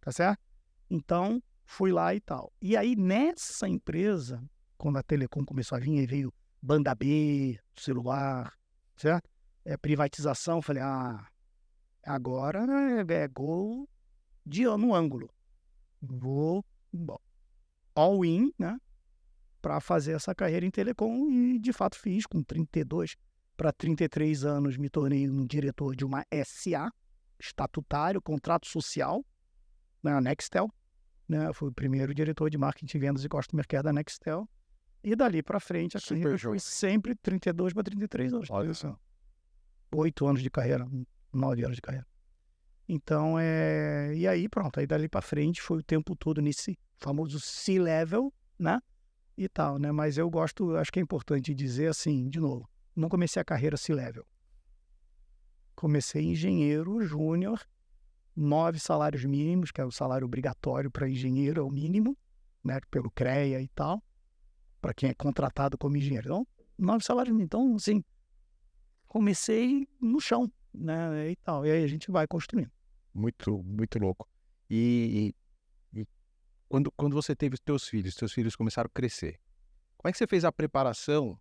Tá certo? Então, fui lá e tal. E aí, nessa empresa, quando a Telecom começou a vir, aí veio banda B, celular, certo? Privatização, falei, agora é gol no ângulo. Vou all in, né? Para fazer essa carreira em Telecom e, de fato, fiz. Com 32 para 33 anos, me tornei um diretor de uma SA, estatutário, contrato social, na Nextel. Né? Fui o primeiro diretor de marketing, vendas e customer care da Nextel. E dali para frente, a carreira foi sempre 32 para 33 anos. Olha só. 8 anos de carreira, 9 anos de carreira. Então, e aí pronto, aí dali para frente foi o tempo todo nesse famoso C-level, né? E tal, né? Mas eu gosto, acho que é importante dizer assim, de novo, não comecei a carreira C-level. Comecei engenheiro júnior, 9 salários mínimos, que é o salário obrigatório para engenheiro, é o mínimo, né? Pelo CREA e tal, para quem é contratado como engenheiro. Então, 9 salários mínimos. Então, assim, comecei no chão, né? E tal. E aí a gente vai construindo. Muito, muito louco. E quando você teve os teus filhos começaram a crescer, como é que você fez a preparação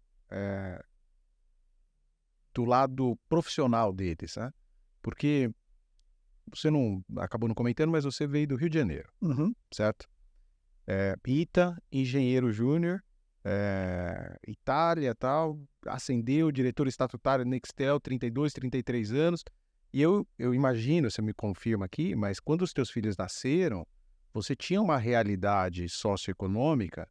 do lado profissional deles, né? Porque você acabou não comentando, mas você veio do Rio de Janeiro, certo? ITA, engenheiro júnior, Itália, tal, ascendeu, diretor estatutário Nextel, 32, 33 anos. E eu imagino, você me confirma aqui, mas quando os teus filhos nasceram, você tinha uma realidade socioeconômica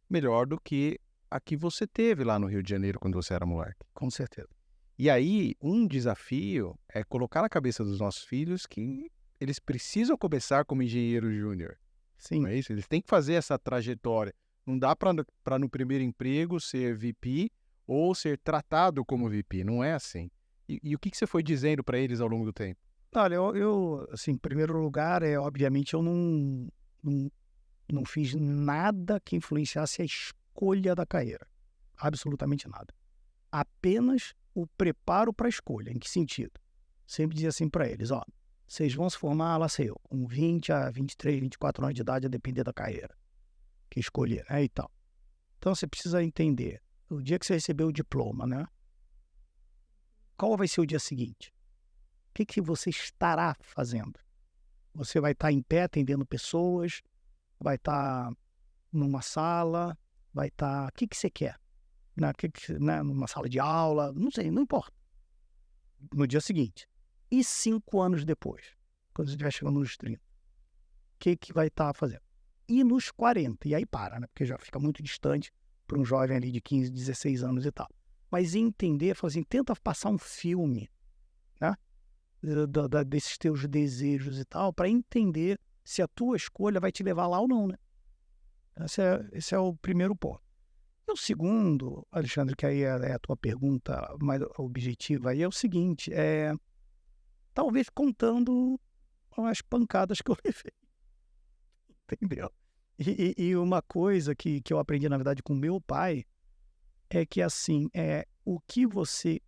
melhor do que a que você teve lá no Rio de Janeiro quando você era moleque. Com certeza. E aí, um desafio é colocar na cabeça dos nossos filhos que eles precisam começar como engenheiro júnior. Sim. Não é isso? Eles têm que fazer essa trajetória. Não dá para no primeiro emprego ser VP ou ser tratado como VP. Não é assim. E o que você foi dizendo para eles ao longo do tempo? Olha, eu assim, em primeiro lugar, obviamente eu não fiz nada que influenciasse a escolha da carreira. Absolutamente nada. Apenas o preparo para a escolha. Em que sentido? Sempre dizia assim para eles, vocês vão se formar, lá sei eu, com 20 a 23, 24 anos de idade, a depender da carreira que escolher, né, e tal. Então você precisa entender, o dia que você receber o diploma, né, qual vai ser o dia seguinte? O que você estará fazendo? Você vai estar em pé atendendo pessoas, vai estar numa sala, vai estar... O que você quer? Numa sala de aula, não sei, não importa. No dia seguinte. E 5 anos depois, quando você estiver chegando nos 30, o que vai estar fazendo? E nos 40, e aí para, né? Porque já fica muito distante para um jovem ali de 15, 16 anos e tal. Mas entender, falar assim, tenta passar um filme, né? Desses teus desejos e tal, para entender se a tua escolha vai te levar lá ou não, né? Esse é o primeiro ponto. E o segundo, Alexandre, que aí é a tua pergunta mais objetiva, aí é o seguinte, talvez contando as pancadas que eu levei. Entendeu? E uma coisa que eu aprendi, na verdade, com meu pai, é que, assim, o que você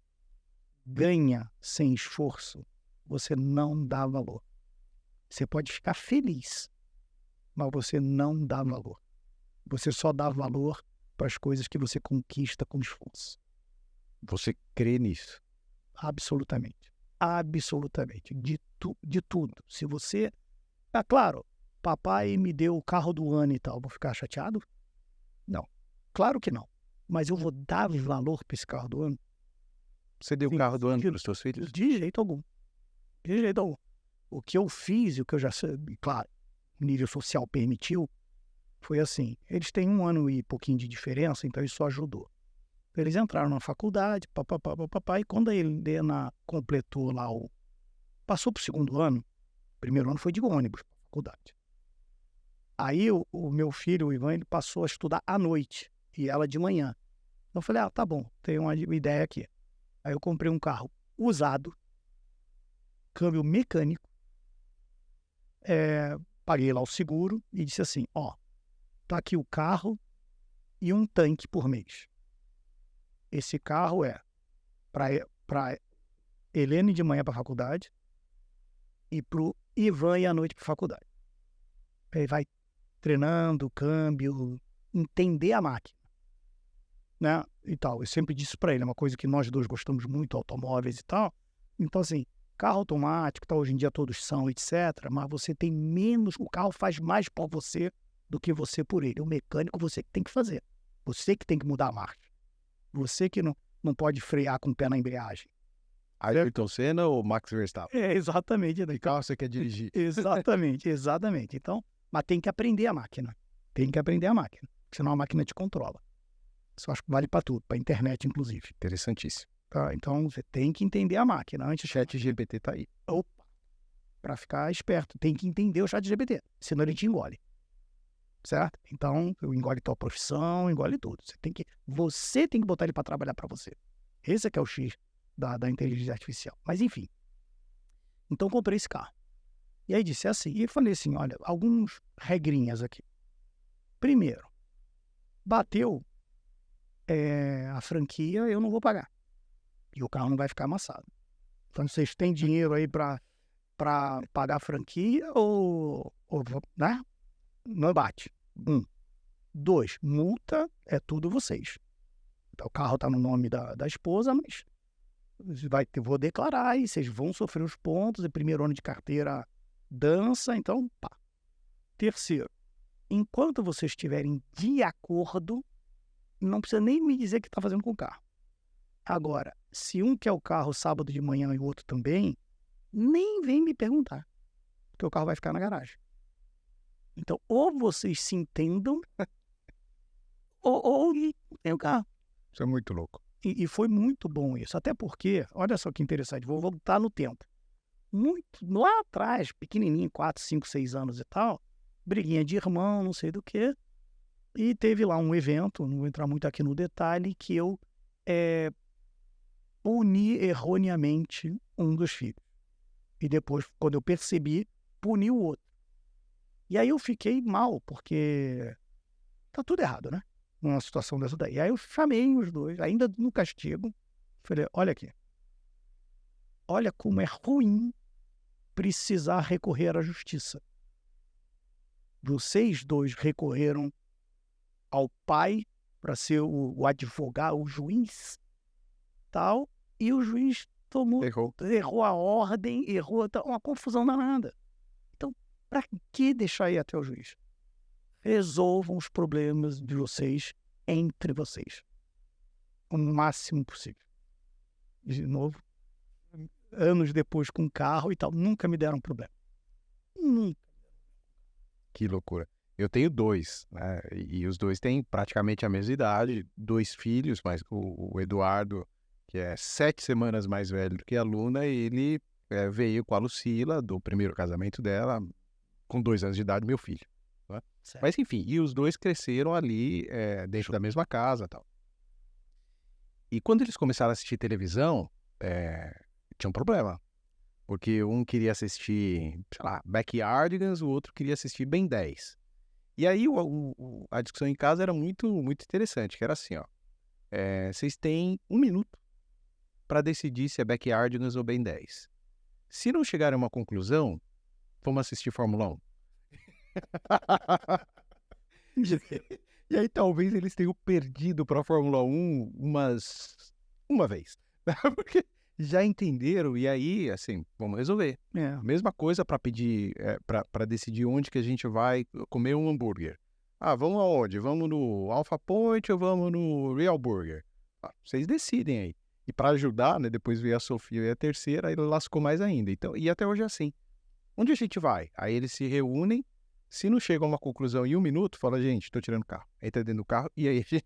ganha sem esforço, você não dá valor. Você pode ficar feliz, mas você não dá valor. Você só dá valor para as coisas que você conquista com esforço. Você crê nisso? Absolutamente. Absolutamente. De tudo. Se você... claro, papai me deu o carro do ano e tal, vou ficar chateado? Não. Claro que não. Mas eu vou dar valor para esse carro do ano? Você deu o carro do ano para os seus filhos? De jeito algum. De jeito algum. o que eu fiz e o que eu já sei, claro, o nível social permitiu, foi assim, eles têm 1 ano e pouquinho de diferença, então isso ajudou. Eles entraram na faculdade, papapá, papapá, e quando a Helena completou lá passou pro 2º ano, o 1º ano foi de ônibus pra faculdade. Aí o meu filho, o Ivan, ele passou a estudar à noite, e ela de manhã. Então eu falei, tá bom, tem uma ideia aqui. Aí eu comprei um carro usado, câmbio mecânico, paguei lá o seguro e disse assim, tá aqui o carro e um tanque por mês. Esse carro é para Helene de manhã para a faculdade e pro Ivan ir à noite para a faculdade. Ele vai treinando, câmbio, entender a máquina, né? E tal. Eu sempre disse para ele, é uma coisa que nós dois gostamos muito, automóveis e tal. Então, assim, carro automático, tá, hoje em dia todos são, etc. Mas você tem menos, o carro faz mais por você do que você por ele. O mecânico você que tem que fazer. Você que tem que mudar a marcha. Você que não pode frear com o pé na embreagem. Ayrton Senna ou Max Verstappen? Exatamente. Que carro você quer dirigir? Exatamente. Então, mas tem que aprender a máquina. Senão a máquina te controla. Isso eu acho que vale para tudo, para internet, inclusive. Interessantíssimo. Tá? Então, você tem que entender a máquina. Antes, ChatGPT tá aí. Opa! Para ficar esperto, tem que entender o ChatGPT, senão ele te engole. Certo? Então, engole tua profissão, engole tudo. Você tem que botar ele para trabalhar para você. Esse é que é o X da inteligência artificial. Mas, enfim. Então, comprei esse carro. E aí disse assim, e falei assim, olha, algumas regrinhas aqui. Primeiro, bateu a franquia, eu não vou pagar. E o carro não vai ficar amassado. Então, vocês têm dinheiro aí para pagar a franquia ou né? Não bate. 1. 2, multa é tudo vocês. Então, o carro está no nome da esposa, mas vou declarar e vocês vão sofrer os pontos. E 1º ano de carteira dança, então pá. 3º, enquanto vocês estiverem de acordo, não precisa nem me dizer o que está fazendo com o carro. Agora, se um quer o carro sábado de manhã e o outro também, nem vem me perguntar, porque o carro vai ficar na garagem. Então, ou vocês se entendam, ou tem o carro. Isso é muito louco. E foi muito bom isso. Até porque, olha só que interessante, vou voltar no tempo. Muito lá atrás, pequenininho, 4, 5, 6 anos e tal, briguinha de irmão, não sei do que. E teve lá um evento, não vou entrar muito aqui no detalhe, que eu puni erroneamente um dos filhos. E depois, quando eu percebi, puni o outro. E aí eu fiquei mal, porque tá tudo errado, né? Numa situação dessa daí. Aí eu chamei os dois, ainda no castigo, falei, olha aqui, olha como é ruim precisar recorrer à justiça. Vocês dois recorreram ao pai para ser o advogado, o juiz, tal, e o juiz errou a ordem, uma confusão danada. Então, para que deixar ir até o juiz? Resolvam os problemas de vocês entre vocês. O máximo possível. De novo, anos depois com carro e tal, nunca me deram problema. Nunca. Que loucura. Eu tenho 2, né? E os 2 têm praticamente a mesma idade, 2 filhos, mas o Eduardo, que é 7 semanas mais velho do que a Luna, ele veio com a Lucila, do primeiro casamento dela, com 2 anos de idade, meu filho. Né? Mas enfim, e os 2 cresceram ali dentro da mesma casa e tal. E quando eles começaram a assistir televisão, tinha um problema. Porque um queria assistir, sei lá, Backyardigans, o outro queria assistir Ben 10. E aí a discussão em casa era muito, muito interessante, que era assim, ó. Vocês têm 1 minuto para decidir se é Backyardigans ou Ben 10. Se não chegarem a uma conclusão, vamos assistir Fórmula 1. E aí talvez eles tenham perdido para a Fórmula 1 uma vez. Porque já entenderam, e aí, assim, vamos resolver. Mesma coisa para pedir, para decidir onde que a gente vai comer um hambúrguer. Vamos aonde? Vamos no Alpha Point ou vamos no Real Burger? Vocês decidem aí. E para ajudar, né, depois veio a Sofia e a terceira, aí lascou mais ainda. Então, e até hoje é assim. onde a gente vai? Aí eles se reúnem, se não chegam a uma conclusão em 1 minuto, fala, gente, estou tirando o carro. Entra dentro do carro e aí a gente...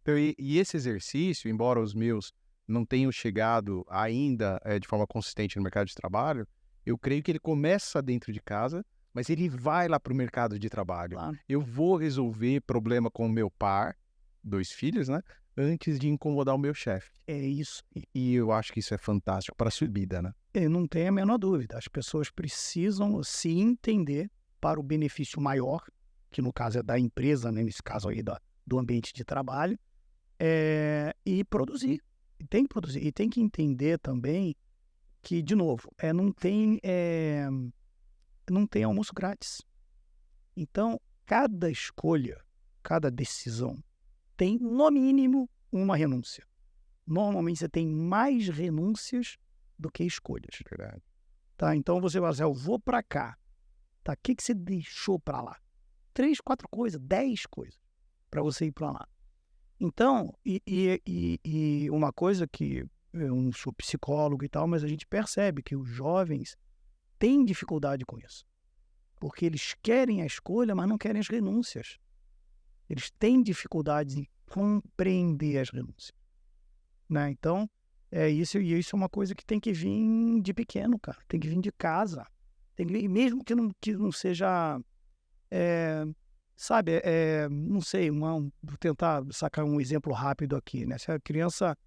Então, e esse exercício, embora os meus não tenham chegado ainda de forma consistente no mercado de trabalho, eu creio que ele começa dentro de casa, mas ele vai lá para o mercado de trabalho. Claro. Eu vou resolver problema com o meu par, 2 filhos, né? Antes de incomodar o meu chefe. É isso. E eu acho que isso é fantástico para a subida, né? Não tem a menor dúvida. As pessoas precisam se entender para o benefício maior, que no caso é da empresa, né? Nesse caso aí do ambiente de trabalho, e produzir. E tem que produzir. E tem que entender também que, de novo, não tem almoço grátis. Então, cada escolha, cada decisão tem, no mínimo, uma renúncia. Normalmente você tem mais renúncias do que escolhas. Verdade. Tá? Então você vai dizer, eu vou para cá. Tá? O que você deixou para lá? 3, 4 coisas, 10 coisas para você ir para lá. Então, e uma coisa que eu não sou psicólogo e tal, mas a gente percebe que os jovens têm dificuldade com isso. Porque eles querem a escolha, mas não querem as renúncias. Eles têm dificuldade em compreender as renúncias. Né? Então, isso é uma coisa que tem que vir de pequeno, cara. Tem que vir de casa. Tem que vir, mesmo que não seja... não sei, vou tentar sacar um exemplo rápido aqui, né? Se a criança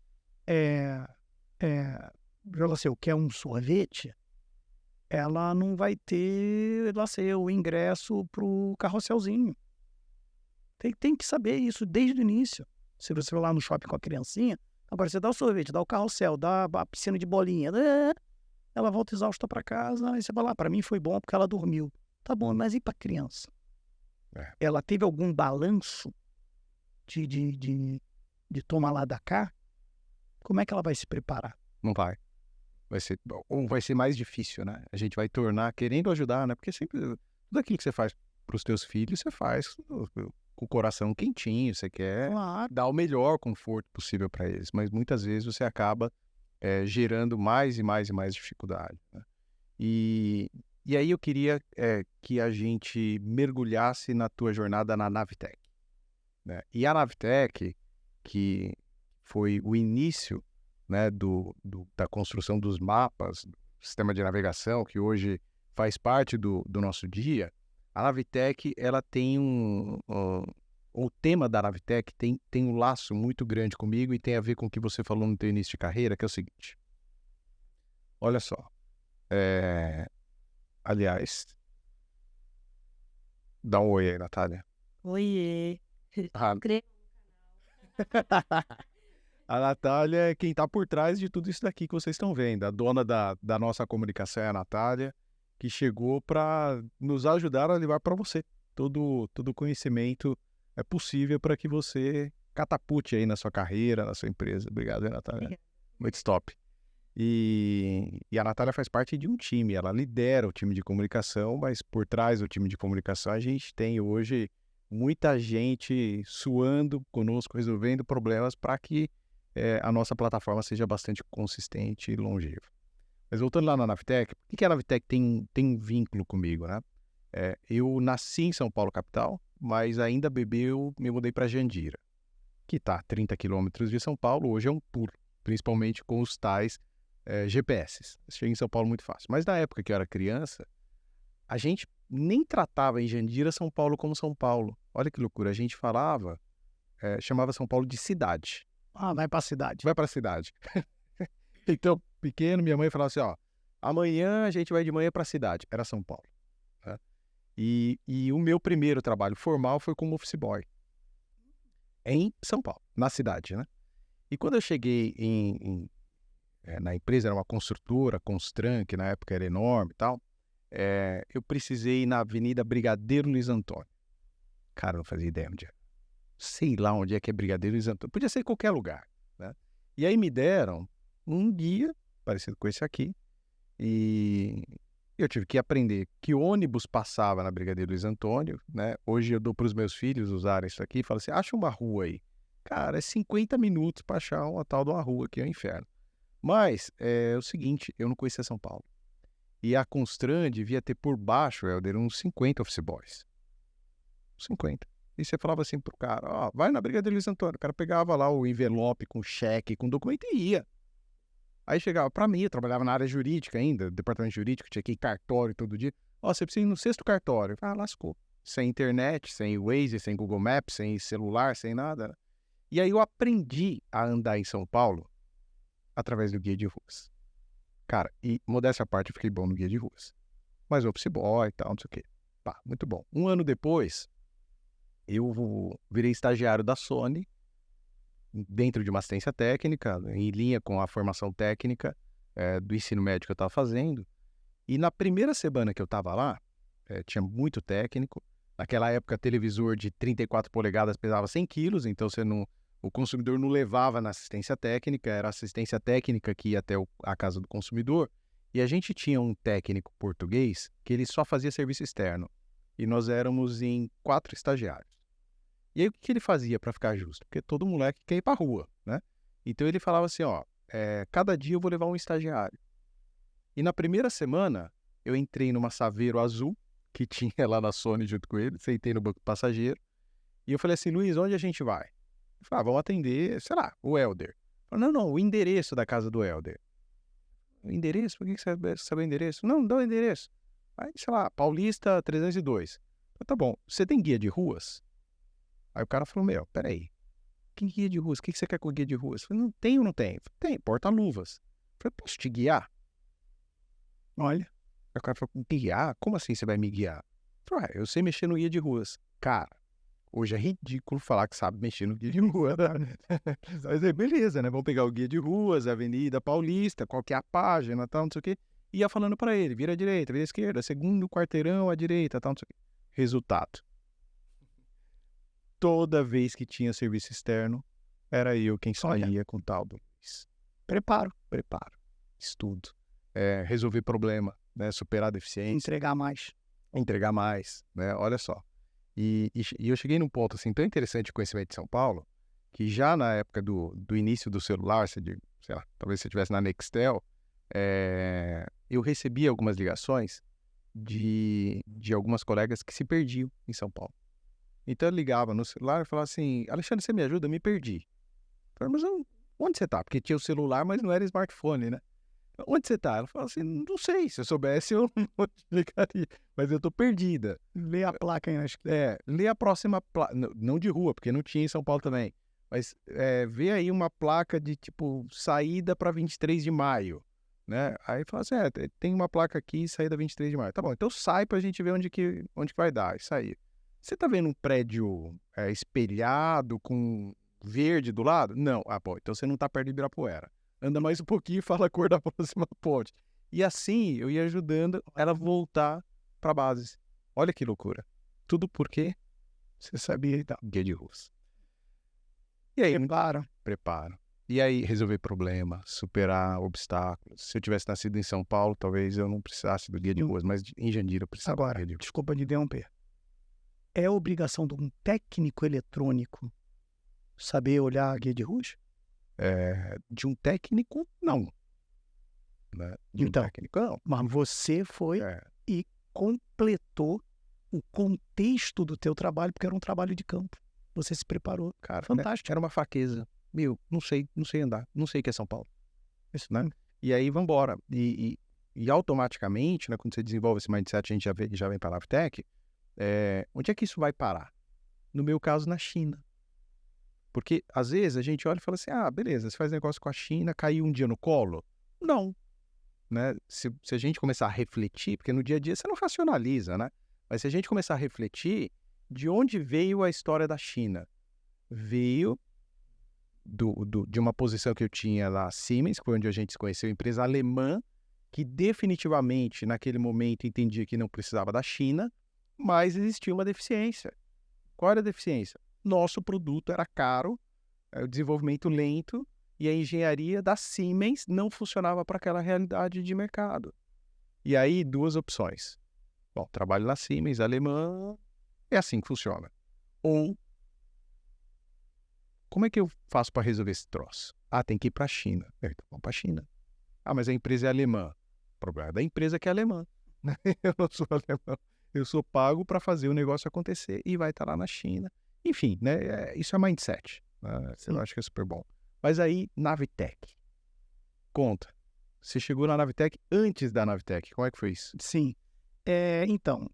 quer um sorvete, ela não vai ter, o ingresso para o carrosselzinho. Tem que saber isso desde o início. Se você vai lá no shopping com a criancinha, agora você dá o sorvete, dá o carrossel, dá a piscina de bolinha, ela volta exausta para casa, aí você vai lá, para mim foi bom porque ela dormiu. Tá bom, mas e para a criança? Ela teve algum balanço de tomar lá da cá? Como é que ela vai se preparar? Não vai. Vai ser mais difícil, né? A gente vai tornar, querendo ajudar, né? Porque sempre, tudo aquilo que você faz para os teus filhos, você faz com o coração quentinho, você quer dar o melhor conforto possível para eles. Mas muitas vezes você acaba gerando mais e mais e mais dificuldade, né? E aí eu queria que a gente mergulhasse na tua jornada na Navtec, né? E a Navtec, que foi o início, né, da construção dos mapas, do sistema de navegação, que hoje faz parte do nosso dia, a Navtec, ela tem o tema da Navtec tem um laço muito grande comigo e tem a ver com o que você falou no teu início de carreira, que é o seguinte. Olha só. Aliás, dá um oi aí, Natália. Oiê. A Natália é quem está por trás de tudo isso daqui que vocês estão vendo. A dona da nossa comunicação é a Natália, que chegou para nos ajudar a levar para você todo o conhecimento possível para que você catapulte aí na sua carreira, na sua empresa. Obrigado, Natália. Obrigada. Muito top. E a Natália faz parte de um time, ela lidera o time de comunicação, mas por trás do time de comunicação a gente tem hoje muita gente suando conosco, resolvendo problemas para que a nossa plataforma seja bastante consistente e longeva. Mas voltando lá na Navtec, por que a Navtec tem um vínculo comigo, né? Eu nasci em São Paulo, capital, mas ainda bebê eu me mudei para Jandira, que está a 30 quilômetros de São Paulo, hoje é um pulo, principalmente com os tais GPS. Cheguei em São Paulo muito fácil. Mas na época que eu era criança, a gente nem tratava em Jandira São Paulo como São Paulo. Olha que loucura, a gente chamava São Paulo de cidade. Vai para a cidade. Vai para a cidade. Então, pequeno, minha mãe falava assim, ó, amanhã a gente vai de manhã para a cidade. Era São Paulo. Né? E o meu primeiro trabalho formal foi como office boy. Em São Paulo, na cidade, né? E quando eu cheguei na empresa, era uma construtora, Constran, que na época era enorme e tal, eu precisei ir na Avenida Brigadeiro Luiz Antônio. Cara, não fazia ideia onde é. Sei lá onde é que é Brigadeiro Luiz Antônio. Podia ser em qualquer lugar, né? E aí me deram um guia, parecido com esse aqui, e eu tive que aprender que ônibus passava na Brigadeiro Luiz Antônio, né? Hoje eu dou para os meus filhos usarem isso aqui e falo assim, acha uma rua aí. Cara, é 50 minutos para achar uma tal de uma rua, que é o inferno. Mas é o seguinte, eu não conhecia São Paulo. E a Constran devia ter por baixo, Helder, uns 50 office boys. 50. E você falava assim pro cara, ó, vai na Brigadeiro Luiz Antônio. O cara pegava lá o envelope com cheque, com documento e ia. Aí chegava pra mim, eu trabalhava na área jurídica ainda, departamento jurídico, tinha que ir cartório todo dia. Ó, você precisa ir no 6º cartório. Ah, lascou. Sem internet, sem Waze, sem Google Maps, sem celular, sem nada. E aí eu aprendi a andar em São Paulo através do guia de ruas. Cara, e modéstia à parte, eu fiquei bom no guia de ruas. Mas office boy e tal, não sei o quê. Pá, muito bom. Um ano depois, eu virei estagiário da Sony, dentro de uma assistência técnica, em linha com a formação técnica do ensino médio que eu estava fazendo. E na primeira semana que eu estava lá, tinha muito técnico. Naquela época, televisor de 34 polegadas pesava 100 quilos, então o consumidor não levava na assistência técnica, era a assistência técnica que ia até a casa do consumidor. E a gente tinha um técnico português que ele só fazia serviço externo. E nós éramos em 4 estagiários. E aí o que ele fazia para ficar justo? Porque todo moleque quer ir para a rua, né? Então ele falava assim, ó, cada dia eu vou levar um estagiário. E na primeira semana, eu entrei numa Saveiro azul, que tinha lá na Sony junto com ele, sentei no banco passageiro, e eu falei assim, Luiz, onde a gente vai? Ele falou, vamos atender, sei lá, o Helder. Eu falei, não, o endereço da casa do Helder. O endereço? Por que você sabe o endereço? Não, dá o endereço. Aí, sei lá, Paulista 302. Eu falei, tá bom, você tem guia de ruas? Aí o cara falou, peraí, que guia de ruas? O que você quer com guia de ruas? Eu falei, não tem ou não tem? Eu falei, tem, porta-luvas. Eu falei, posso te guiar? Olha. Aí o cara falou, guiar? Como assim você vai me guiar? Eu falei, eu sei mexer no guia de ruas. Cara, hoje é ridículo falar que sabe mexer no guia de rua, né? Mas aí, beleza, né? Vamos pegar o guia de ruas, Avenida Paulista, qual que é a página, tal, não sei o quê. E ia falando pra ele, vira à direita, vira à esquerda, segundo quarteirão à direita, tal, não sei o quê. Resultado. Toda vez que tinha serviço externo, era eu quem saía com o tal do Luiz. Preparo, estudo, resolver problema, né? Superar deficiência. Entregar mais, né? Olha só. E eu cheguei num ponto assim tão interessante de conhecimento de São Paulo, que já na época do início do celular, sei lá, talvez você estivesse na Nextel, eu recebi algumas ligações de algumas colegas que se perdiam em São Paulo. Então eu ligava no celular e falava assim, Alexandre, você me ajuda? Eu me perdi. Eu falei, mas onde você tá? Porque tinha o celular, mas não era smartphone, né? Onde você tá? Ela falou assim, não sei, se eu soubesse eu não te ligaria, mas eu tô perdida. Lê a placa aí, acho que. Lê a próxima placa, não de rua, porque não tinha em São Paulo também, mas vê aí uma placa de tipo, saída para 23 de maio, né? Aí fala assim, tem uma placa aqui, saída 23 de maio. Tá bom, então sai pra gente ver onde que vai dar, e sair. Você tá vendo um prédio espelhado com verde do lado? Não. Ah, bom, então você não tá perto de Ibirapuera. Anda mais um pouquinho e fala a cor da próxima ponte. E assim eu ia ajudando ela a voltar pra base. Olha que loucura. Tudo porque você sabia e tal. Guia de ruas. E aí, preparo. E aí, resolver problema, superar obstáculos. Se eu tivesse nascido em São Paulo, talvez eu não precisasse do guia de ruas, mas em Jandira eu precisava do guia de ruas. Desculpa de interromper. É obrigação de um técnico eletrônico saber olhar a guia de ruas? De um técnico, não. Né? De um técnico, não. Mas você foi e completou o contexto do teu trabalho, porque era um trabalho de campo. Você se preparou. Cara, fantástico. Né? Era uma fraqueza. Não sei andar. Não sei o que é São Paulo. Isso, né? E aí, vambora. E automaticamente, né, quando você desenvolve esse mindset, a gente já vem para a LabTech, onde é que isso vai parar? No meu caso, na China. Porque, às vezes, a gente olha e fala assim, beleza, você faz negócio com a China, caiu um dia no colo? Não. Né? Se a gente começar a refletir, porque no dia a dia você não racionaliza, né? Mas se a gente começar a refletir, de onde veio a história da China? Veio de uma posição que eu tinha lá, Siemens, que foi onde a gente se conheceu, empresa alemã, que definitivamente, naquele momento, entendia que não precisava da China, mas existia uma deficiência. Qual era a deficiência? Nosso produto era caro, o desenvolvimento lento, e a engenharia da Siemens não funcionava para aquela realidade de mercado. E aí, 2 opções. Bom, trabalho na Siemens, alemã, é assim que funciona. Ou, como é que eu faço para resolver esse troço? Tem que ir para a China. Então, vamos para a China. Mas a empresa é alemã. problema é da empresa que é alemã, né? Eu não sou alemão. Eu sou pago para fazer o negócio acontecer e vai estar lá na China. Enfim, né? Isso é mindset, né? Eu acho que é super bom. Mas aí, Navitec. Conta. Você chegou na Navitec antes da Navitec. Como é que foi isso? Sim. Então,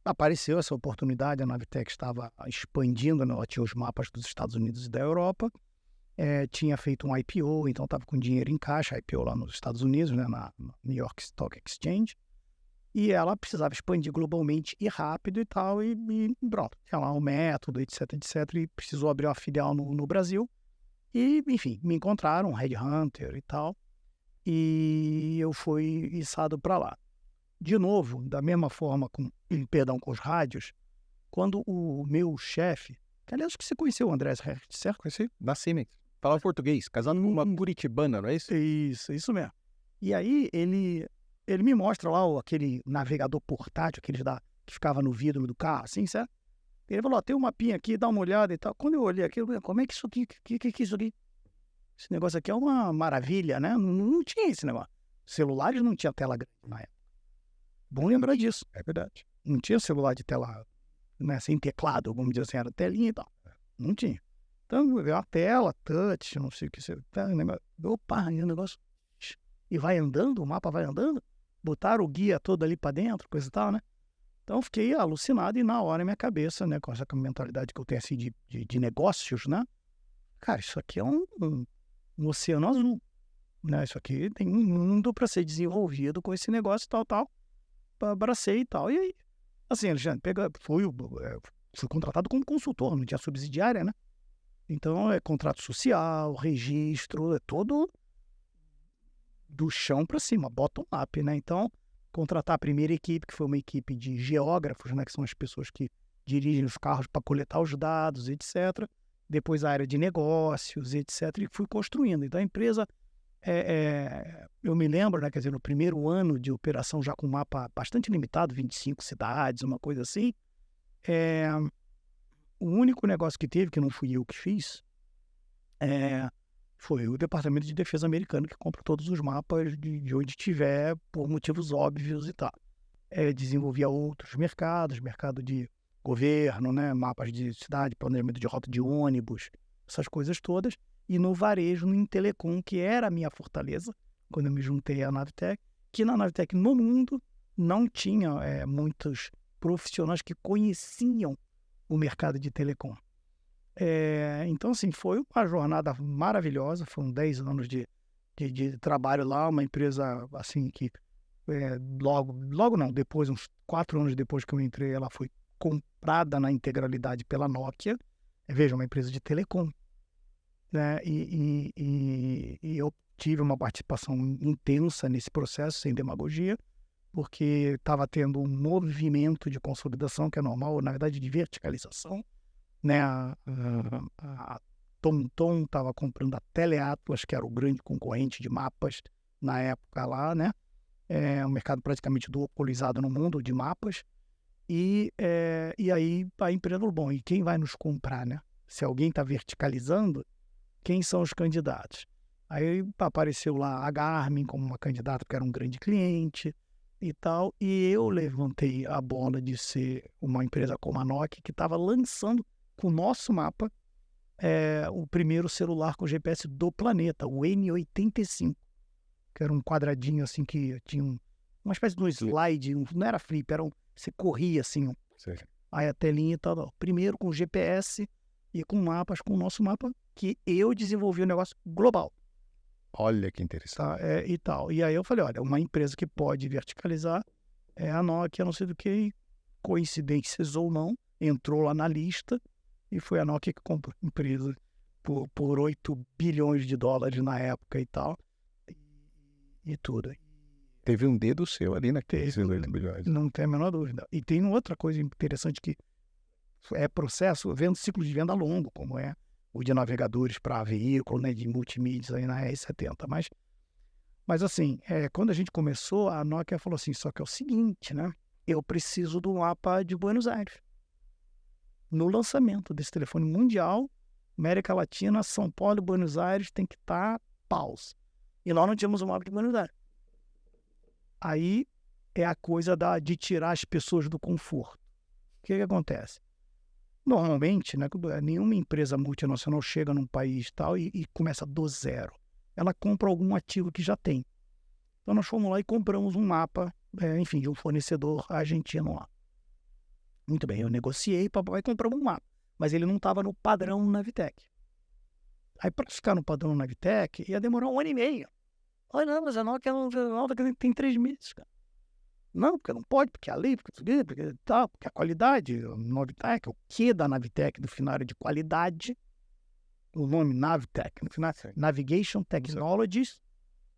apareceu essa oportunidade, a Navitec estava expandindo, né? Ela tinha os mapas dos Estados Unidos e da Europa, tinha feito um IPO, então estava com dinheiro em caixa, IPO lá nos Estados Unidos, né? na New York Stock Exchange, e ela precisava expandir globalmente e rápido e tal, e pronto, tinha lá um método, etc, e precisou abrir uma filial no Brasil, e enfim, me encontraram, um headhunter e tal, e eu fui içado para lá. De novo, da mesma forma, com os rádios, quando o meu chefe, que aliás que você conheceu o Andrés Hertz, certo? Conheci na Siemens. Falava português, casado com uma curitibana, não é isso? Isso mesmo. E aí ele me mostra lá aquele navegador portátil, aquele que ficava no vidro do carro, assim, certo? Ele falou, tem um mapinha aqui, dá uma olhada e tal. Quando eu olhei aquilo, como é que isso aqui, que é isso aqui? Esse negócio aqui é uma maravilha, né? Não tinha esse negócio. Celulares não tinha tela grande na época. Bom lembrar disso. É verdade. Não tinha celular de tela, né, sem teclado, vamos dizer assim, era telinha e tal. Não tinha. Então, veio a tela, touch, não sei o que. Opa, e o negócio... E vai andando, o mapa vai andando. Botaram o guia todo ali pra dentro, coisa e tal, né? Então, fiquei alucinado e na hora minha cabeça, né, com essa mentalidade que eu tenho, assim, de negócios, né? Cara, isso aqui é um oceano azul, né? Isso aqui tem um mundo para ser desenvolvido com esse negócio tal. Abracei e tal. E aí, assim, Alexandre, fui contratado como consultor, não tinha subsidiária, né? Então, é contrato social, registro, é todo do chão para cima, bottom up, né? Então, contratar a primeira equipe, que foi uma equipe de geógrafos, né? Que são as pessoas que dirigem os carros para coletar os dados, etc. Depois a área de negócios, etc. E fui construindo. Então, a empresa... eu me lembro, né, quer dizer, no primeiro ano de operação, já com um mapa bastante limitado, 25 cidades, uma coisa assim, o único negócio que teve, que não fui eu que fiz, foi o Departamento de Defesa americano, que compra todos os mapas de onde tiver, por motivos óbvios e tal. Desenvolvia outros mercados, mercado de governo, né, mapas de cidade, planejamento de rota de ônibus, essas coisas todas. E no varejo, no Telecom, que era a minha fortaleza, quando eu me juntei à Navitec, que na Navitec, no mundo, não tinha muitos profissionais que conheciam o mercado de telecom. Então, assim, foi uma jornada maravilhosa, foram 10 anos de trabalho lá, uma empresa, assim, que logo não, depois, uns 4 anos depois que eu entrei, ela foi comprada na integralidade pela Nokia. Veja, uma empresa de telecom, né? E eu tive uma participação intensa nesse processo, sem demagogia, porque estava tendo um movimento de consolidação, que é normal, na verdade, de verticalização, né? A TomTom estava comprando a Teleatlas, que era o grande concorrente de mapas na época lá, né? Um mercado praticamente duopolizado no mundo de mapas. E aí a empresa falou, bom, e quem vai nos comprar, né? Se alguém está verticalizando, quem são os candidatos? Aí apareceu lá a Garmin como uma candidata, porque era um grande cliente e tal, e eu levantei a bola de ser uma empresa como a Nokia, que estava lançando com o nosso mapa o primeiro celular com GPS do planeta, o N85, que era um quadradinho assim que tinha uma espécie de um slide, não era flip, você corria assim, aí a telinha e tal, primeiro com GPS e com mapas, com o nosso mapa, que eu desenvolvi um negócio global. Olha que interessante. Tá? E tal. E aí eu falei, olha, uma empresa que pode verticalizar é a Nokia, não sei do que, coincidências ou não, entrou lá na lista e foi a Nokia que comprou a empresa por 8 bilhões de dólares na época e tal. E tudo. Teve um dedo seu ali naqueles 8 bilhões. Não tem a menor dúvida. E tem outra coisa interessante que processo, ciclo de venda longo, como é o de navegadores para veículo, né, de multimídias aí na R70. Mas assim, quando a gente começou, a Nokia falou assim, só que é o seguinte, né? Eu preciso do mapa de Buenos Aires. No lançamento desse telefone mundial, América Latina, São Paulo e Buenos Aires tem que estar paus. E nós não tínhamos o mapa de Buenos Aires. Aí é a coisa de tirar as pessoas do conforto. O que acontece? Normalmente, né, nenhuma empresa multinacional chega num país tal e começa do zero. Ela compra algum ativo que já tem. Então nós fomos lá e compramos um mapa, enfim, de um fornecedor argentino lá. Muito bem, eu negociei, papai, compramos um mapa. Mas ele não estava no padrão Navitec. Aí para ficar no padrão Navitec ia demorar 1 ano e meio. Olha, não, mas a Nokia tem 3 meses, cara. Não, porque não pode, porque a lei, porque tal, porque a qualidade, o Navitec, o que da Navitec no final era de qualidade, o nome Navitec, no final, Navigation Technologies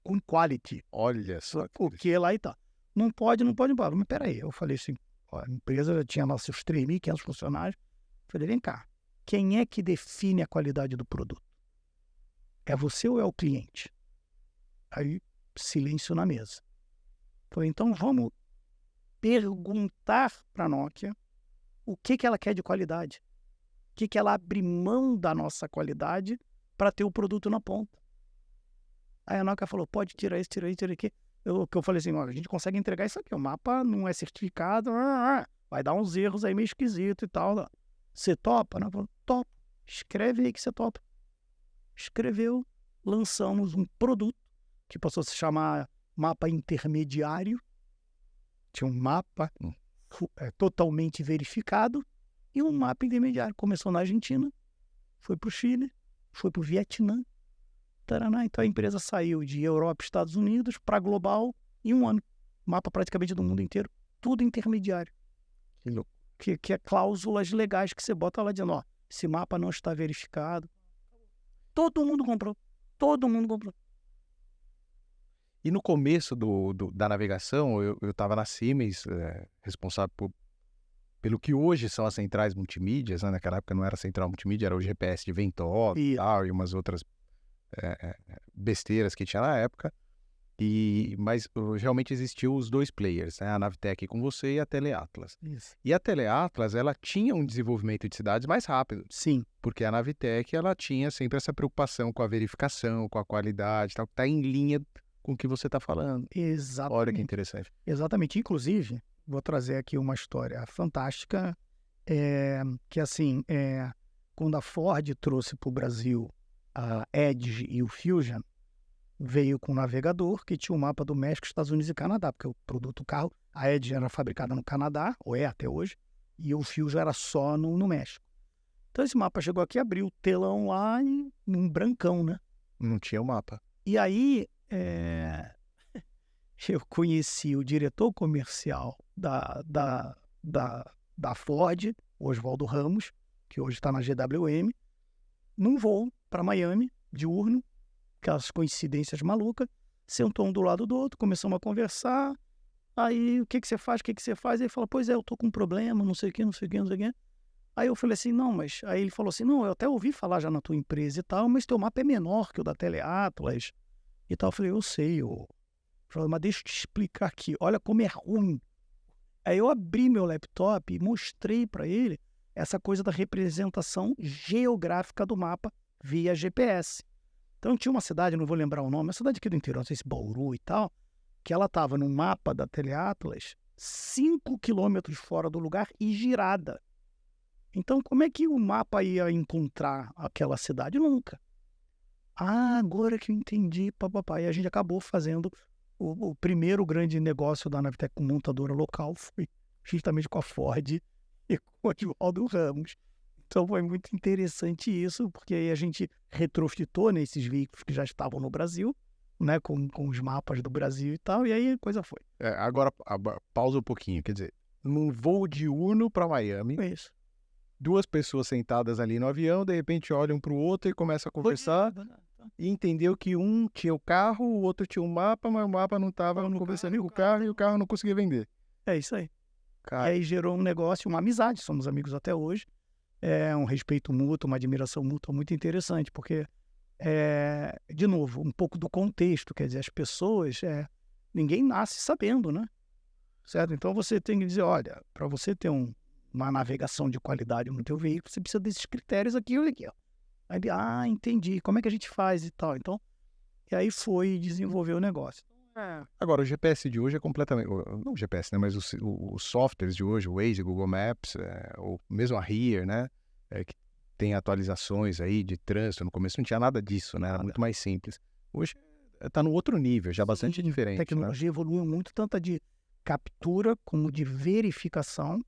com Quality. Olha só. O que lá e tal. Não pode. Mas peraí, eu falei assim, a empresa já tinha nossos 3.500 funcionários, falei, vem cá, quem é que define a qualidade do produto? É você ou é o cliente? Aí, silêncio na mesa. Falei, então vamos perguntar para a Nokia o que ela quer de qualidade. O que ela abre mão da nossa qualidade para ter o produto na ponta. Aí a Nokia falou, pode tirar isso, tira aqui. Eu falei assim, olha, a gente consegue entregar isso aqui, o mapa não é certificado, vai dar uns erros aí meio esquisito e tal. Você topa? Ela falou, topa. Escreve aí que você topa. Escreveu, lançamos um produto que passou a se chamar mapa intermediário. Tinha um mapa totalmente verificado e um mapa intermediário. Começou na Argentina, foi para o Chile, foi para o Vietnã. Taraná. Então a empresa saiu de Europa e Estados Unidos para global em 1 ano. Mapa praticamente do mundo inteiro. Tudo intermediário. Que é cláusulas legais que você bota lá dizendo, ó, esse mapa não está verificado. Todo mundo comprou. E no começo da navegação, eu estava na Siemens, responsável pelo que hoje são as centrais multimídias, né? Naquela época não era central multimídia, era o GPS de Ventol e tal, e umas outras besteiras que tinha na época. Mas realmente existiam os 2 players, né? A Navitec com você e a Teleatlas. Isso. E a Teleatlas, ela tinha um desenvolvimento de cidades mais rápido. Sim. Porque a Navitec, ela tinha sempre essa preocupação com a verificação, com a qualidade, tal, que está em linha com o que você está falando. Exatamente. Olha que interessante. Exatamente. Inclusive, vou trazer aqui uma história fantástica, que assim, quando a Ford trouxe para o Brasil a Edge e o Fusion, veio com um navegador que tinha o mapa do México, Estados Unidos e Canadá, porque o produto, o carro, a Edge era fabricada no Canadá, ou é até hoje, e o Fusion era só no México. Então esse mapa chegou aqui, abriu o telão lá e um brancão, né? Não tinha o mapa. E aí, eu conheci o diretor comercial da Ford, o Oswaldo Ramos, que hoje está na GWM, num voo para Miami, diurno, aquelas coincidências malucas, sentou um do lado do outro, começamos a conversar, aí o que você faz, Aí ele falou, pois eu tô com um problema, não sei o que. Aí eu falei assim, não, mas... Aí ele falou assim, não, eu até ouvi falar já na tua empresa e tal, mas teu mapa é menor que o da Teleatlas e tal. Eu falei, eu sei, eu falei, mas deixa eu te explicar aqui, olha como é ruim. Aí eu abri meu laptop e mostrei para ele essa coisa da representação geográfica do mapa via GPS. Então tinha uma cidade, não vou lembrar o nome, uma cidade aqui do interior, não sei se Bauru e tal, que ela estava no mapa da Teleatlas 5 quilômetros fora do lugar e girada. Então como é que o mapa ia encontrar aquela cidade? Nunca. Ah, agora que eu entendi, papapá. E a gente acabou fazendo o primeiro grande negócio da Navitec com montadora local, foi justamente com a Ford e com o Oswaldo Ramos. Então foi muito interessante isso, porque aí a gente retrofitou nesses veículos que já estavam no Brasil, né, com os mapas do Brasil e tal, e aí a coisa foi. Agora, pausa um pouquinho, quer dizer, num voo diurno para Miami, Foi isso. 2 pessoas sentadas ali no avião, de repente olham para o outro e começam a conversar, e entendeu que um tinha o carro, o outro tinha o mapa, mas o mapa não estava conversando com o carro e o carro não conseguia vender. É isso aí. Cara. E aí gerou um negócio, uma amizade, somos amigos até hoje, um respeito mútuo, uma admiração mútua muito interessante, porque, de novo, um pouco do contexto, quer dizer, as pessoas, ninguém nasce sabendo, né? Certo? Então você tem que dizer, olha, para você ter uma navegação de qualidade no teu veículo, você precisa desses critérios aqui e aqui, ó. Aí, entendi, como é que a gente faz e tal. Então, e aí foi desenvolver o negócio. Agora, o GPS de hoje é completamente... Não o GPS, né? Mas os softwares de hoje, o Waze, Google Maps, ou mesmo a Here, né? Que tem atualizações aí de trânsito. No começo não tinha nada disso, né? Era muito mais simples. Hoje está no outro nível, já bastante diferente. A tecnologia evoluiu muito, tanto a de captura como de verificação,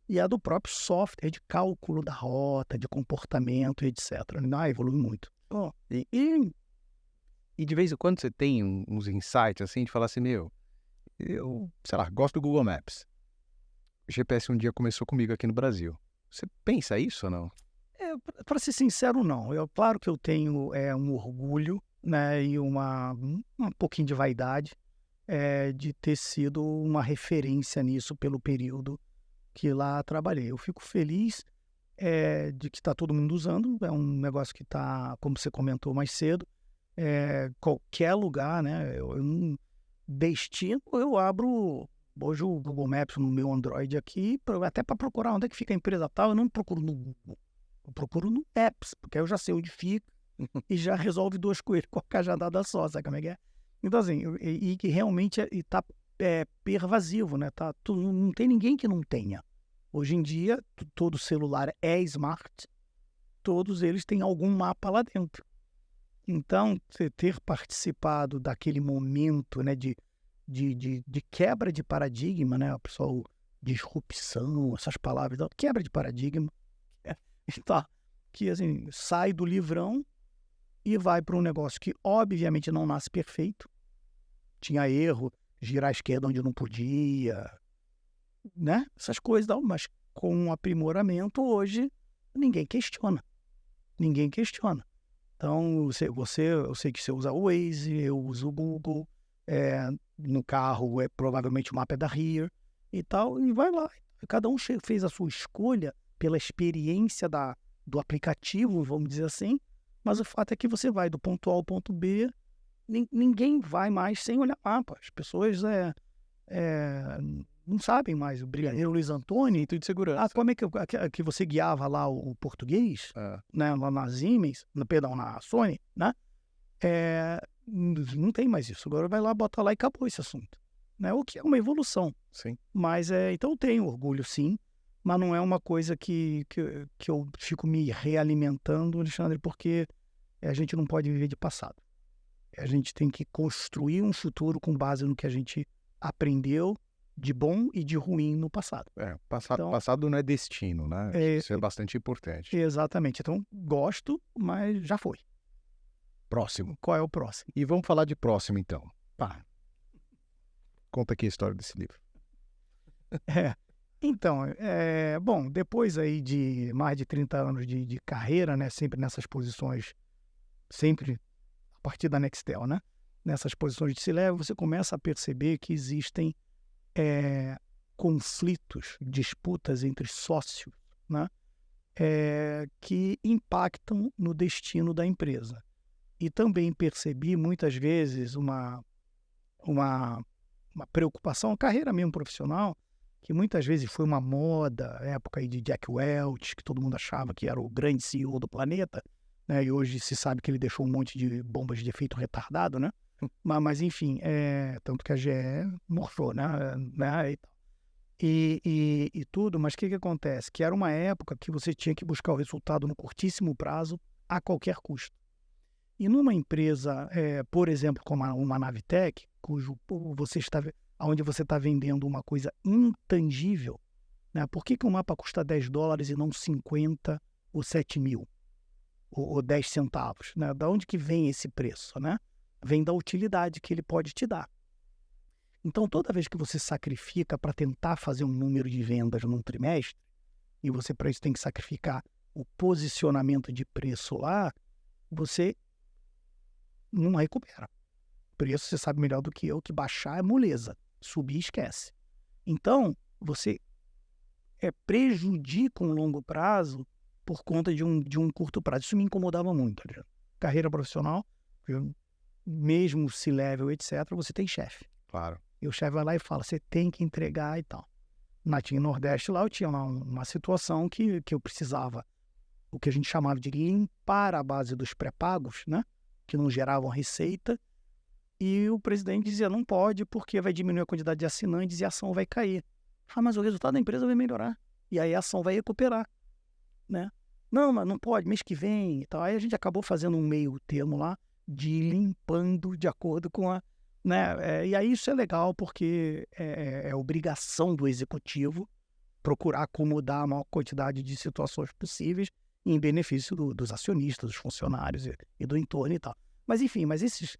e a do próprio software de cálculo da rota, de comportamento, etc. Evolui muito. E de vez em quando você tem uns insights assim, de falar assim, eu, sei lá, gosto do Google Maps. O GPS um dia começou comigo aqui no Brasil. Você pensa isso ou não? Para ser sincero, não. Claro que eu tenho um orgulho, né, e um pouquinho de vaidade de ter sido uma referência nisso pelo período que lá trabalhei. Eu fico feliz de que está todo mundo usando. É um negócio que está, como você comentou mais cedo, qualquer lugar, né? Destino, eu abro hoje o Google Maps no meu Android aqui, até para procurar onde é que fica a empresa tal. Eu não procuro no Google, eu procuro no Maps, porque aí eu já sei onde fica e já resolve 2 coelhos com a cajadada só, sabe como é que é? Então, assim, e que realmente está pervasivo, né? Não tem ninguém que não tenha. Hoje em dia, todo celular é smart, todos eles têm algum mapa lá dentro. Então, você ter participado daquele momento, né, de quebra de paradigma, né, o pessoal, disrupção, essas palavras, quebra de paradigma, que assim, sai do livrão e vai para um negócio que obviamente não nasce perfeito, tinha erro, girar à esquerda onde não podia, né, essas coisas, mas com um aprimoramento hoje ninguém questiona. Então, eu sei que você usa o Waze, eu uso o Google, no carro provavelmente o mapa é da Here e tal, e vai lá. Cada um fez a sua escolha pela experiência do aplicativo, vamos dizer assim, mas o fato é que você vai do ponto A ao ponto B, ninguém vai mais sem olhar mapa. As pessoas não sabem mais. O Brigadeiro Luiz Antônio... Cinto de segurança. Como é que você guiava lá o português, né, lá na Siemens, na Sony, né? Não tem mais isso. Agora vai lá, bota lá e acabou esse assunto. Né? O que é uma evolução. Sim. Mas, então eu tenho orgulho, sim, mas não é uma coisa que eu fico me realimentando, Alexandre, porque a gente não pode viver de passado. A gente tem que construir um futuro com base no que a gente aprendeu de bom e de ruim no passado. Passado não é destino, né? Isso é bastante importante. Exatamente. Então, gosto, mas já foi. Próximo. Qual é o próximo? E vamos falar de próximo, então. Tá. Conta aqui a história desse livro. Então, bom, depois aí de mais de 30 anos de carreira, né, sempre nessas posições, sempre a partir da Nextel, né, nessas posições de C-level, você começa a perceber que existem conflitos, disputas entre sócios, né, que impactam no destino da empresa. E também percebi muitas vezes uma preocupação, a carreira mesmo profissional, que muitas vezes foi uma moda, época aí de Jack Welch, que todo mundo achava que era o grande CEO do planeta, né, e hoje se sabe que ele deixou um monte de bombas de efeito retardado, né? Mas enfim, tanto que a GE morfou, né? E tudo, mas o que acontece? Que era uma época que você tinha que buscar o resultado no curtíssimo prazo, a qualquer custo. E numa empresa, por exemplo, como uma Navitec, onde você está vendendo uma coisa intangível, né? Por que um mapa custa $10 e não 50 ou 7 mil? Ou 10 centavos? Né? Da onde que vem esse preço? Né? Vem da utilidade que ele pode te dar. Então, toda vez que você sacrifica para tentar fazer um número de vendas num trimestre, e você para isso tem que sacrificar o posicionamento de preço lá, você não recupera. Preço, você sabe melhor do que eu, que baixar é moleza, subir esquece. Então, você prejudica um longo prazo por conta de um curto prazo. Isso me incomodava muito. Carreira profissional, mesmo C-level, etc., você tem chefe. Claro. E o chefe vai lá e fala, você tem que entregar e tal. Na TIM Nordeste lá, eu tinha uma situação que eu precisava, o que a gente chamava de limpar a base dos pré-pagos, né? Que não geravam receita, E o presidente dizia, não pode porque vai diminuir a quantidade de assinantes e a ação vai cair. Mas o resultado da empresa vai melhorar. E aí a ação vai recuperar, né? Não, mas não pode, mês que vem e tal. Aí a gente acabou fazendo um meio termo lá de ir limpando de acordo com a... né? E aí isso é legal porque é obrigação do executivo procurar acomodar a maior quantidade de situações possíveis em benefício dos acionistas, dos funcionários e do entorno e tal. Mas enfim,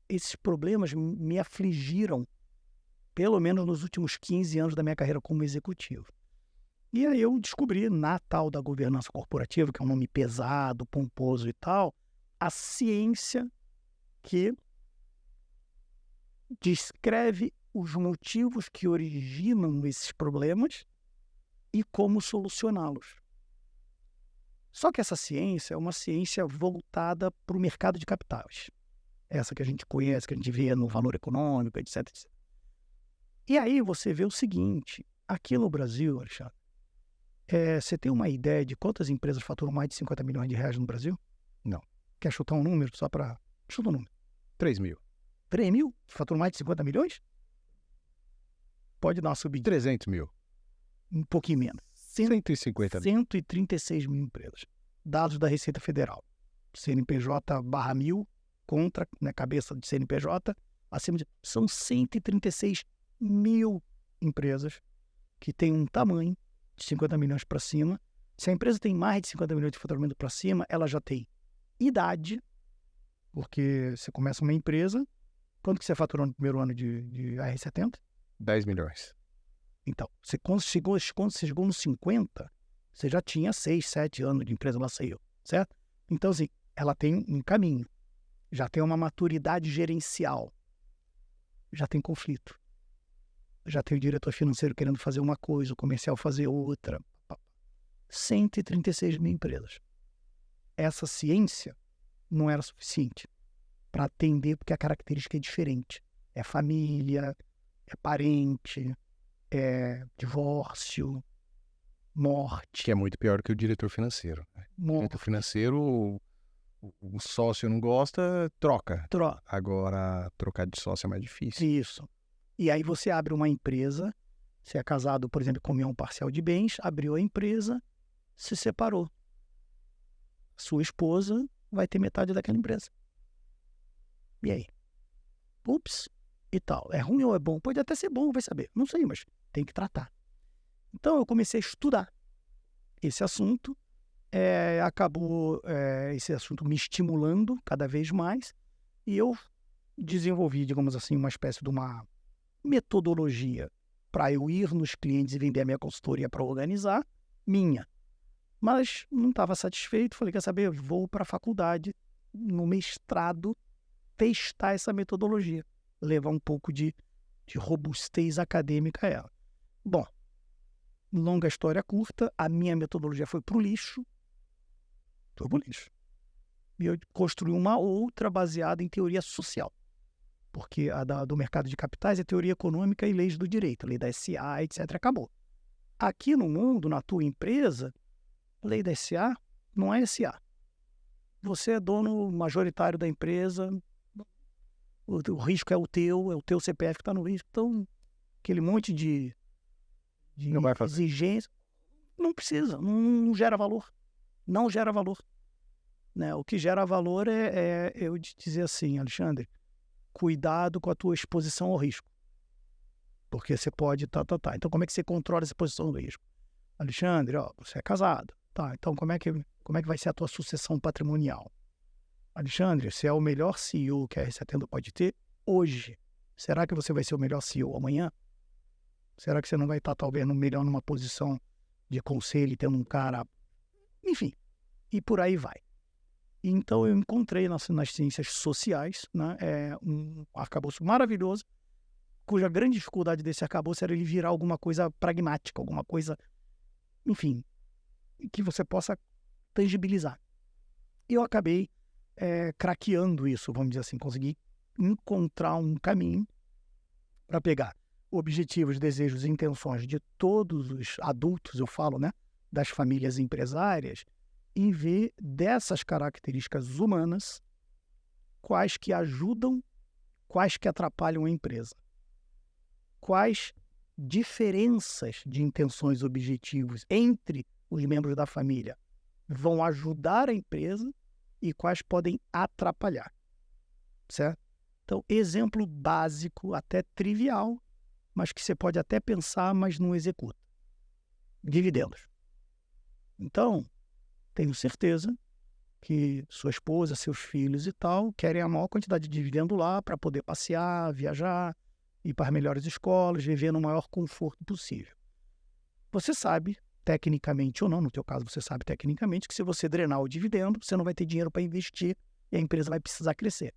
esses problemas me afligiram pelo menos nos últimos 15 anos da minha carreira como executivo. E aí eu descobri, na tal da governança corporativa, que é um nome pesado, pomposo e tal, a ciência que descreve os motivos que originam esses problemas e como solucioná-los. Só que essa ciência é uma ciência voltada para o mercado de capitais. Essa que a gente conhece, que a gente vê no Valor Econômico, etc, etc. E aí você vê o seguinte, aqui no Brasil, Alexandre, você tem uma ideia de quantas empresas faturam mais de 50 milhões de reais no Brasil? Não. Quer chutar um número só para... Chuta um número. 3 mil. 3 mil? Faturam mais de 50 milhões? Pode dar uma subida. 300 mil. Um pouquinho menos. 150 mil. 136 mil empresas. Dados da Receita Federal. CNPJ/1000 contra, né, cabeça de CNPJ, acima de... São 136 mil empresas que têm um tamanho de 50 milhões para cima. Se a empresa tem mais de 50 milhões de faturamento para cima, ela já tem idade, porque você começa uma empresa, quanto que você faturou no primeiro ano de AR70? 10 milhões. Então, quando você chegou nos 50, você já tinha 6, 7 anos de empresa, ela saiu, certo? Então, assim, ela tem um caminho, já tem uma maturidade gerencial, já tem conflito, já tem o diretor financeiro querendo fazer uma coisa, o comercial fazer outra. 136 mil empresas. Essa ciência não era suficiente para atender, porque a característica é diferente. É família, é parente, é divórcio, morte. Que é muito pior que o diretor financeiro. O diretor financeiro, o sócio não gosta, troca. Agora, trocar de sócio é mais difícil. Isso. E aí você abre uma empresa, você é casado, por exemplo, com união parcial de bens, abriu a empresa, se separou. Sua esposa vai ter metade daquela empresa. E aí? Ups, e tal. É ruim ou é bom? Pode até ser bom, vai saber. Não sei, mas tem que tratar. Então eu comecei a estudar esse assunto. Acabou esse assunto me estimulando cada vez mais. E eu desenvolvi, digamos assim, uma espécie de uma metodologia para eu ir nos clientes e vender a minha consultoria para organizar, minha. Mas não estava satisfeito, falei, quer saber, vou para a faculdade, no mestrado, testar essa metodologia, levar um pouco de robustez acadêmica a ela. Bom, longa história curta, a minha metodologia foi para o lixo, e eu construí uma outra baseada em teoria social, porque a do mercado de capitais é teoria econômica e leis do direito, lei da SA, etc. Acabou. Aqui no mundo, na tua empresa, lei da SA não é SA. Você é dono majoritário da empresa, o risco é o teu CPF que está no risco. Então, aquele monte de exigência, não precisa, não gera valor. Não gera valor. Né? O que gera valor é eu te dizer assim, Alexandre, cuidado com a tua exposição ao risco. Porque você pode... Então, como é que você controla essa exposição ao risco? Alexandre, você é casado. Então como é que vai ser a tua sucessão patrimonial? Alexandre, você é o melhor CEO que a R70 pode ter hoje. Será que você vai ser o melhor CEO amanhã? Será que você não vai estar, talvez, melhor numa posição de conselho, tendo um cara... Enfim, e por aí vai. Então, eu encontrei nas ciências sociais, né, um arcabouço maravilhoso, cuja grande dificuldade desse arcabouço era ele virar alguma coisa pragmática, alguma coisa, enfim, que você possa tangibilizar. Eu acabei craqueando isso, vamos dizer assim, consegui encontrar um caminho para pegar objetivos, desejos e intenções de todos os adultos, eu falo, né, das famílias empresárias, e ver dessas características humanas quais que ajudam, quais que atrapalham a empresa? Quais diferenças de intenções e objetivos entre os membros da família vão ajudar a empresa e quais podem atrapalhar, certo? Então, exemplo básico, até trivial, mas que você pode até pensar, mas não executa. Dividendos. Então, tenho certeza que sua esposa, seus filhos e tal, querem a maior quantidade de dividendo lá para poder passear, viajar, ir para as melhores escolas, viver no maior conforto possível. Você sabe, tecnicamente ou não, no teu caso você sabe tecnicamente, que se você drenar o dividendo, você não vai ter dinheiro para investir e a empresa vai precisar crescer.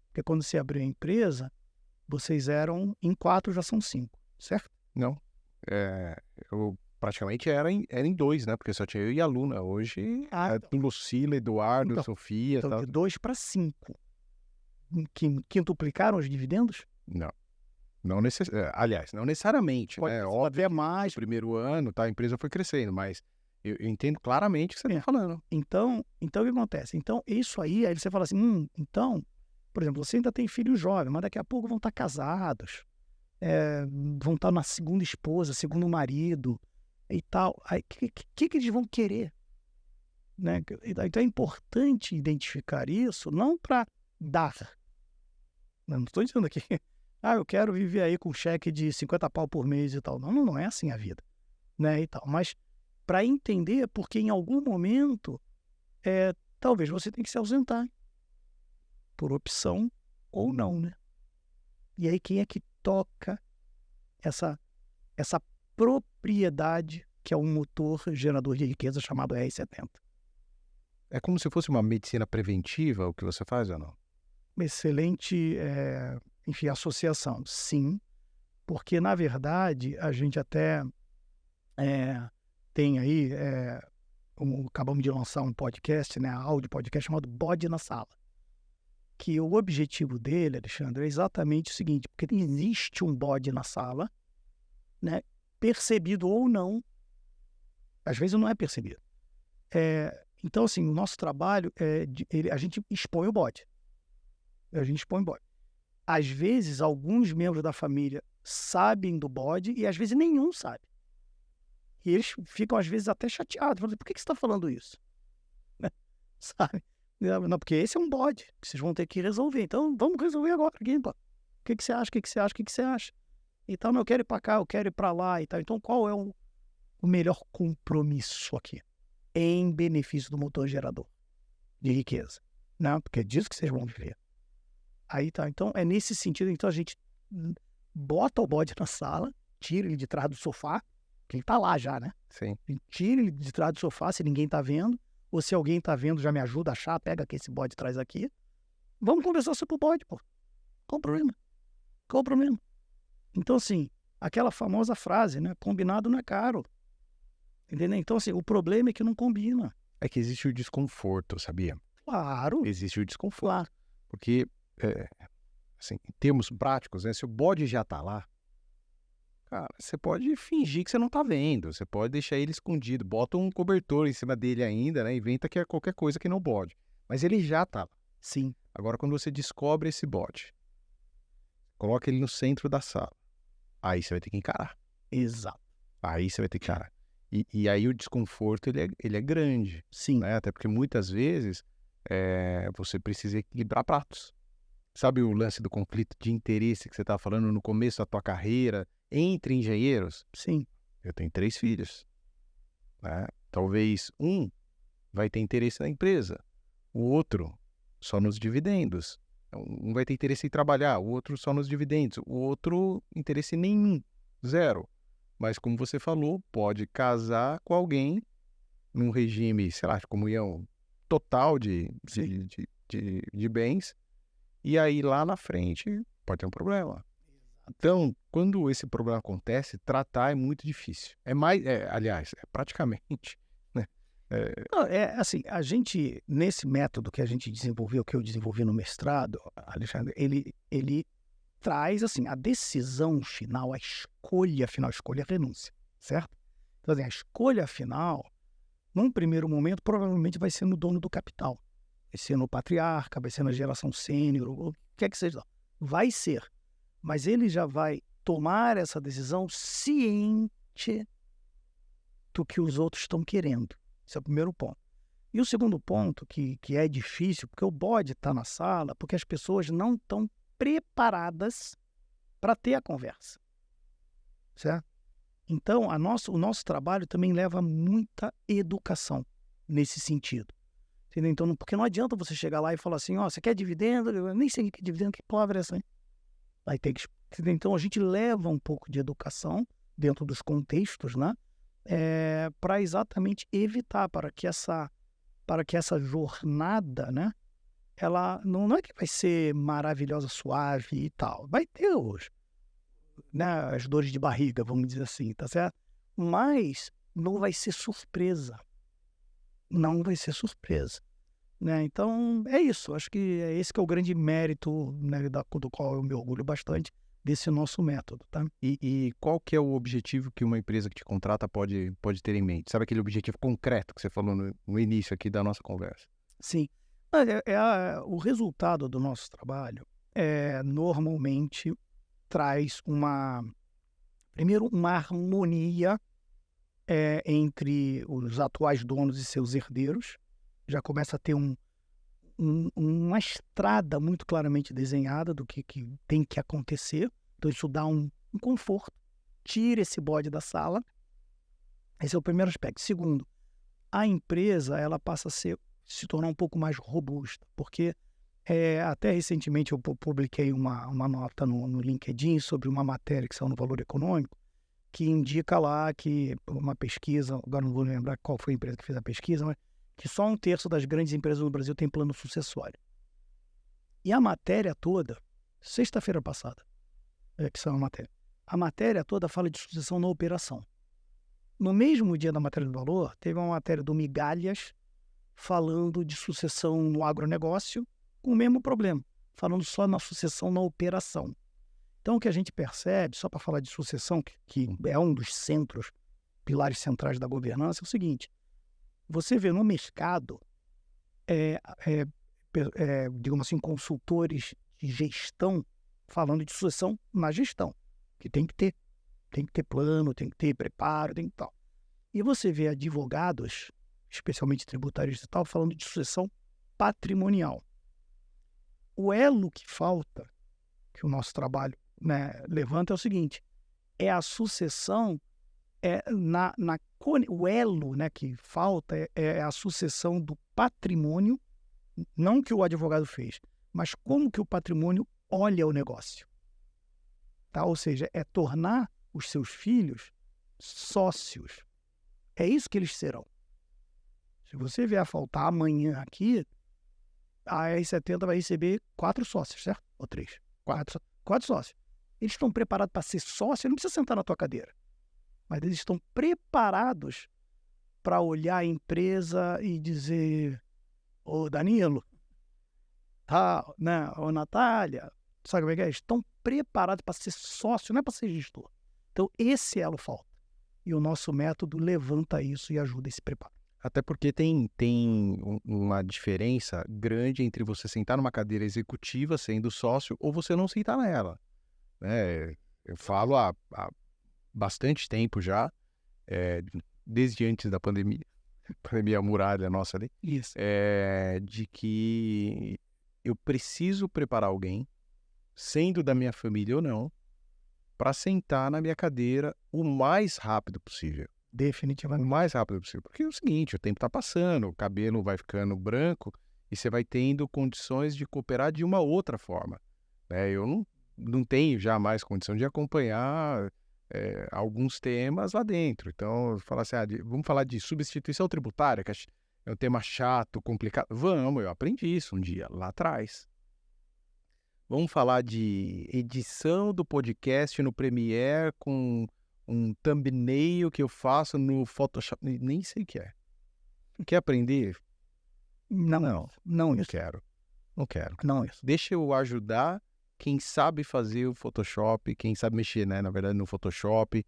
Porque quando você abriu a empresa, vocês eram em 4, já são 5, certo? Não. Eu praticamente era em 2, né? Porque só tinha eu e a Luna. Hoje é Lucila, Eduardo, Então, Sofia, então tal. de 2 para 5. Quintuplicaram os dividendos? Não. Aliás, não necessariamente, Pode né? ser Óbvio, até mais. no primeiro ano, tá, a empresa foi crescendo, mas eu entendo claramente o que você está falando. Então, o que acontece? Então, isso aí você fala assim, então, por exemplo, você ainda tem filho jovem, mas daqui a pouco vão estar casados, vão estar na segunda esposa, segundo marido e tal. Aí, o que eles vão querer? Né? Então, é importante identificar isso, não para dar. Não estou dizendo aqui, eu quero viver aí com cheque de 50 pau por mês e tal. Não é assim a vida, né? E tal. Mas para entender, porque em algum momento, talvez você tenha que se ausentar, por opção ou não, né? E aí quem é que toca essa propriedade que é um motor gerador de riqueza chamado R70? É como se fosse uma medicina preventiva o que você faz ou não? Uma excelente, associação. Sim, porque na verdade a gente até tem aí, acabamos de lançar um podcast, né, áudio podcast chamado Bode na Sala. Que o objetivo dele, Alexandre, é exatamente o seguinte, porque existe um bode na sala, né, percebido ou não, às vezes não é percebido. Então, assim, o nosso trabalho a gente expõe o bode. Às vezes, alguns membros da família sabem do bode e às vezes nenhum sabe. E eles ficam, às vezes, até chateados. Por que você está falando isso? Sabe? Não, porque esse é um bode que vocês vão ter que resolver. Então, vamos resolver agora. O que você acha? O que você acha? Então, eu quero ir para cá, eu quero ir para lá e tal. Então, qual é o melhor compromisso aqui? Em benefício do motor gerador de riqueza. Né? Porque é disso que vocês vão viver. Aí tá. Então, é nesse sentido. Então, a gente bota o bode na sala, tira ele de trás do sofá, que ele tá lá já, né? Sim. Tira ele de trás do sofá, se ninguém tá vendo. Ou se alguém tá vendo, já me ajuda a achar, pega aqui esse bode traz aqui. Vamos conversar sobre o bode, pô. Qual o problema? Então, assim, aquela famosa frase, né? Combinado não é caro. Entendeu? Então, assim, o problema é que não combina. É que existe o desconforto, sabia? Claro. Existe o desconforto. Claro. Porque, assim, em termos práticos, né? Se o bode já tá lá, cara, você pode fingir que você não tá vendo, você pode deixar ele escondido, bota um cobertor em cima dele ainda, né? Inventa que é qualquer coisa que não bode. Mas ele já tá lá. Sim. Agora, quando você descobre esse bode, coloca ele no centro da sala, aí você vai ter que encarar. Exato. Aí você vai ter que encarar. E aí o desconforto, ele é grande. Sim. Né? Até porque muitas vezes você precisa equilibrar pratos. Sabe o lance do conflito de interesse que você estava falando no começo da tua carreira entre engenheiros? Sim. Eu tenho 3 filhos. Né? Talvez um vai ter interesse na empresa, o outro só nos dividendos. Um vai ter interesse em trabalhar, o outro só nos dividendos, o outro interesse nenhum, 0. Mas como você falou, pode casar com alguém num regime, sei lá, de comunhão total de bens, e aí lá na frente pode ter um problema. Então, quando esse problema acontece, tratar é muito difícil. Aliás, praticamente, né? Assim, a gente, nesse método que a gente desenvolveu, que eu desenvolvi no mestrado, Alexandre, ele traz, assim, a decisão final, a escolha é renúncia, certo? Então, assim, a escolha final, num primeiro momento, provavelmente vai ser no dono do capital. Vai ser no patriarca, vai ser na geração sênior, o que é que seja. Vai ser. Mas ele já vai tomar essa decisão ciente do que os outros estão querendo. Esse é o primeiro ponto. E o segundo ponto, que é difícil, porque o bode está na sala, porque as pessoas não estão preparadas para ter a conversa. Certo? Então, o nosso trabalho também leva muita educação nesse sentido. Entendeu? Então, porque não adianta você chegar lá e falar assim, você quer dividendo? Eu nem sei o que é dividendo, que palavra é essa, hein? Aí tem que... Então, a gente leva um pouco de educação dentro dos contextos, né? Para exatamente evitar, para que essa jornada, né? Ela não é que vai ser maravilhosa, suave e tal. Vai ter as dores de barriga, vamos dizer assim, tá certo? Mas não vai ser surpresa. Não vai ser surpresa. Né? Então, é isso. Acho que é esse que é o grande mérito, né, do qual eu me orgulho bastante desse nosso método. Tá? E qual que é o objetivo que uma empresa que te contrata pode ter em mente? Sabe aquele objetivo concreto que você falou no início aqui da nossa conversa? Sim. O resultado do nosso trabalho normalmente traz primeiro, uma harmonia entre os atuais donos e seus herdeiros. Já começa a ter uma estrada muito claramente desenhada do que tem que acontecer. Então, isso dá um conforto, tira esse bode da sala. Esse é o primeiro aspecto. Segundo, a empresa ela passa a se tornar um pouco mais robusta, porque até recentemente eu publiquei uma nota no LinkedIn sobre uma matéria que saiu no Valor Econômico, que indica lá que uma pesquisa, agora não vou lembrar qual foi a empresa que fez a pesquisa, mas que só 1/3 das grandes empresas do Brasil tem plano sucessório. E a matéria toda, sexta-feira passada, que saiu a matéria toda fala de sucessão na operação. No mesmo dia da matéria do Valor, teve uma matéria do Migalhas falando de sucessão no agronegócio, com o mesmo problema, falando só na sucessão na operação. Então, o que a gente percebe, só para falar de sucessão, que é um dos pilares centrais da governança, é o seguinte: você vê no mercado, digamos assim, consultores de gestão falando de sucessão na gestão, que tem que ter plano, tem que ter preparo, tem que tal. E você vê advogados, especialmente tributários e tal, falando de sucessão patrimonial. O elo que falta, que o nosso trabalho, né, levanta, é o seguinte: é a sucessão, o elo, né, que falta é a sucessão do patrimônio, não que o advogado fez, mas como que o patrimônio olha o negócio. Tá? Ou seja, é tornar os seus filhos sócios. É isso que eles serão. Se você vier a faltar amanhã aqui, a R70 vai receber 4 sócios, certo? Ou 3? 4 sócios. Eles estão preparados para ser sócio, não precisa sentar na tua cadeira. Mas eles estão preparados para olhar a empresa e dizer: ô Danilo, né? Ô Natália, sabe como é que é? Eles estão preparados para ser sócio, não é para ser gestor. Então, esse elo falta. E o nosso método levanta isso e ajuda esse preparo. Até porque tem uma diferença grande entre você sentar numa cadeira executiva sendo sócio ou você não sentar nela. Né? Eu falo há bastante tempo já, desde antes da pandemia, muralha nossa ali, Isso. De que eu preciso preparar alguém, sendo da minha família ou não, para sentar na minha cadeira o mais rápido possível. Definitivamente. O mais rápido possível. Porque é o seguinte, o tempo está passando, o cabelo vai ficando branco e você vai tendo condições de cooperar de uma outra forma. Eu não tenho já mais condição de acompanhar alguns temas lá dentro. Então, falar assim, vamos falar de substituição tributária, que é um tema chato, complicado. Vamos, eu aprendi isso um dia, lá atrás. Vamos falar de edição do podcast no Premiere com um thumbnail que eu faço no Photoshop. Nem sei o que é. Quer aprender? Não quero. Não quero. Não isso. Deixa eu ajudar quem sabe fazer o Photoshop, quem sabe mexer, né, na verdade, no Photoshop.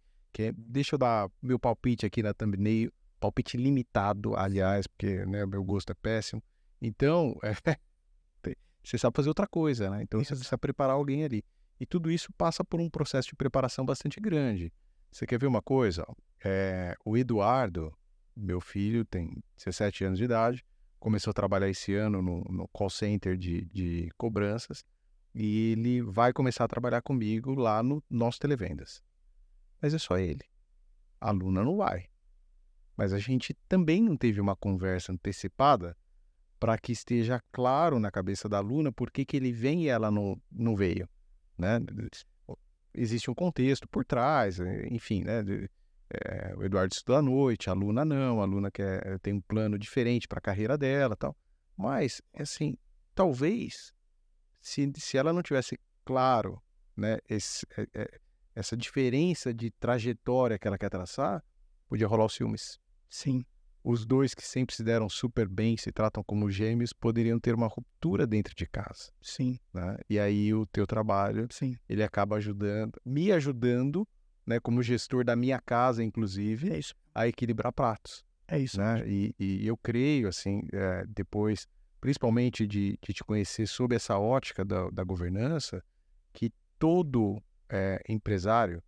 Deixa eu dar meu palpite aqui na thumbnail. Palpite limitado, aliás, porque, né, meu gosto é péssimo. Então, você sabe fazer outra coisa, né? Então você Exato. precisa preparar alguém ali. E tudo isso passa por um processo de preparação bastante grande. Você quer ver uma coisa? O Eduardo, meu filho, tem 17 anos de idade, começou a trabalhar esse ano no call center de cobranças e ele vai começar a trabalhar comigo lá no nosso televendas. Mas é só ele. A Luna não vai. Mas a gente também não teve uma conversa antecipada para que esteja claro na cabeça da Luna por que ele vem e ela não veio, né? Existe um contexto por trás, enfim, né? O Eduardo estuda à noite, a Luna não, a Luna tem um plano diferente para a carreira dela, tal. Mas, assim, talvez, se ela não tivesse claro, né, essa diferença de trajetória que ela quer traçar, podia rolar os ciúmes. Sim, Os dois que sempre se deram super bem, se tratam como gêmeos, poderiam ter uma ruptura dentro de casa, sim, né? E aí o teu trabalho, sim. ele acaba me ajudando, né, como gestor da minha casa, É inclusive, isso. a equilibrar pratos, É isso. né? E eu creio, assim, depois, principalmente de te conhecer sob essa ótica da governança, que todo empresário,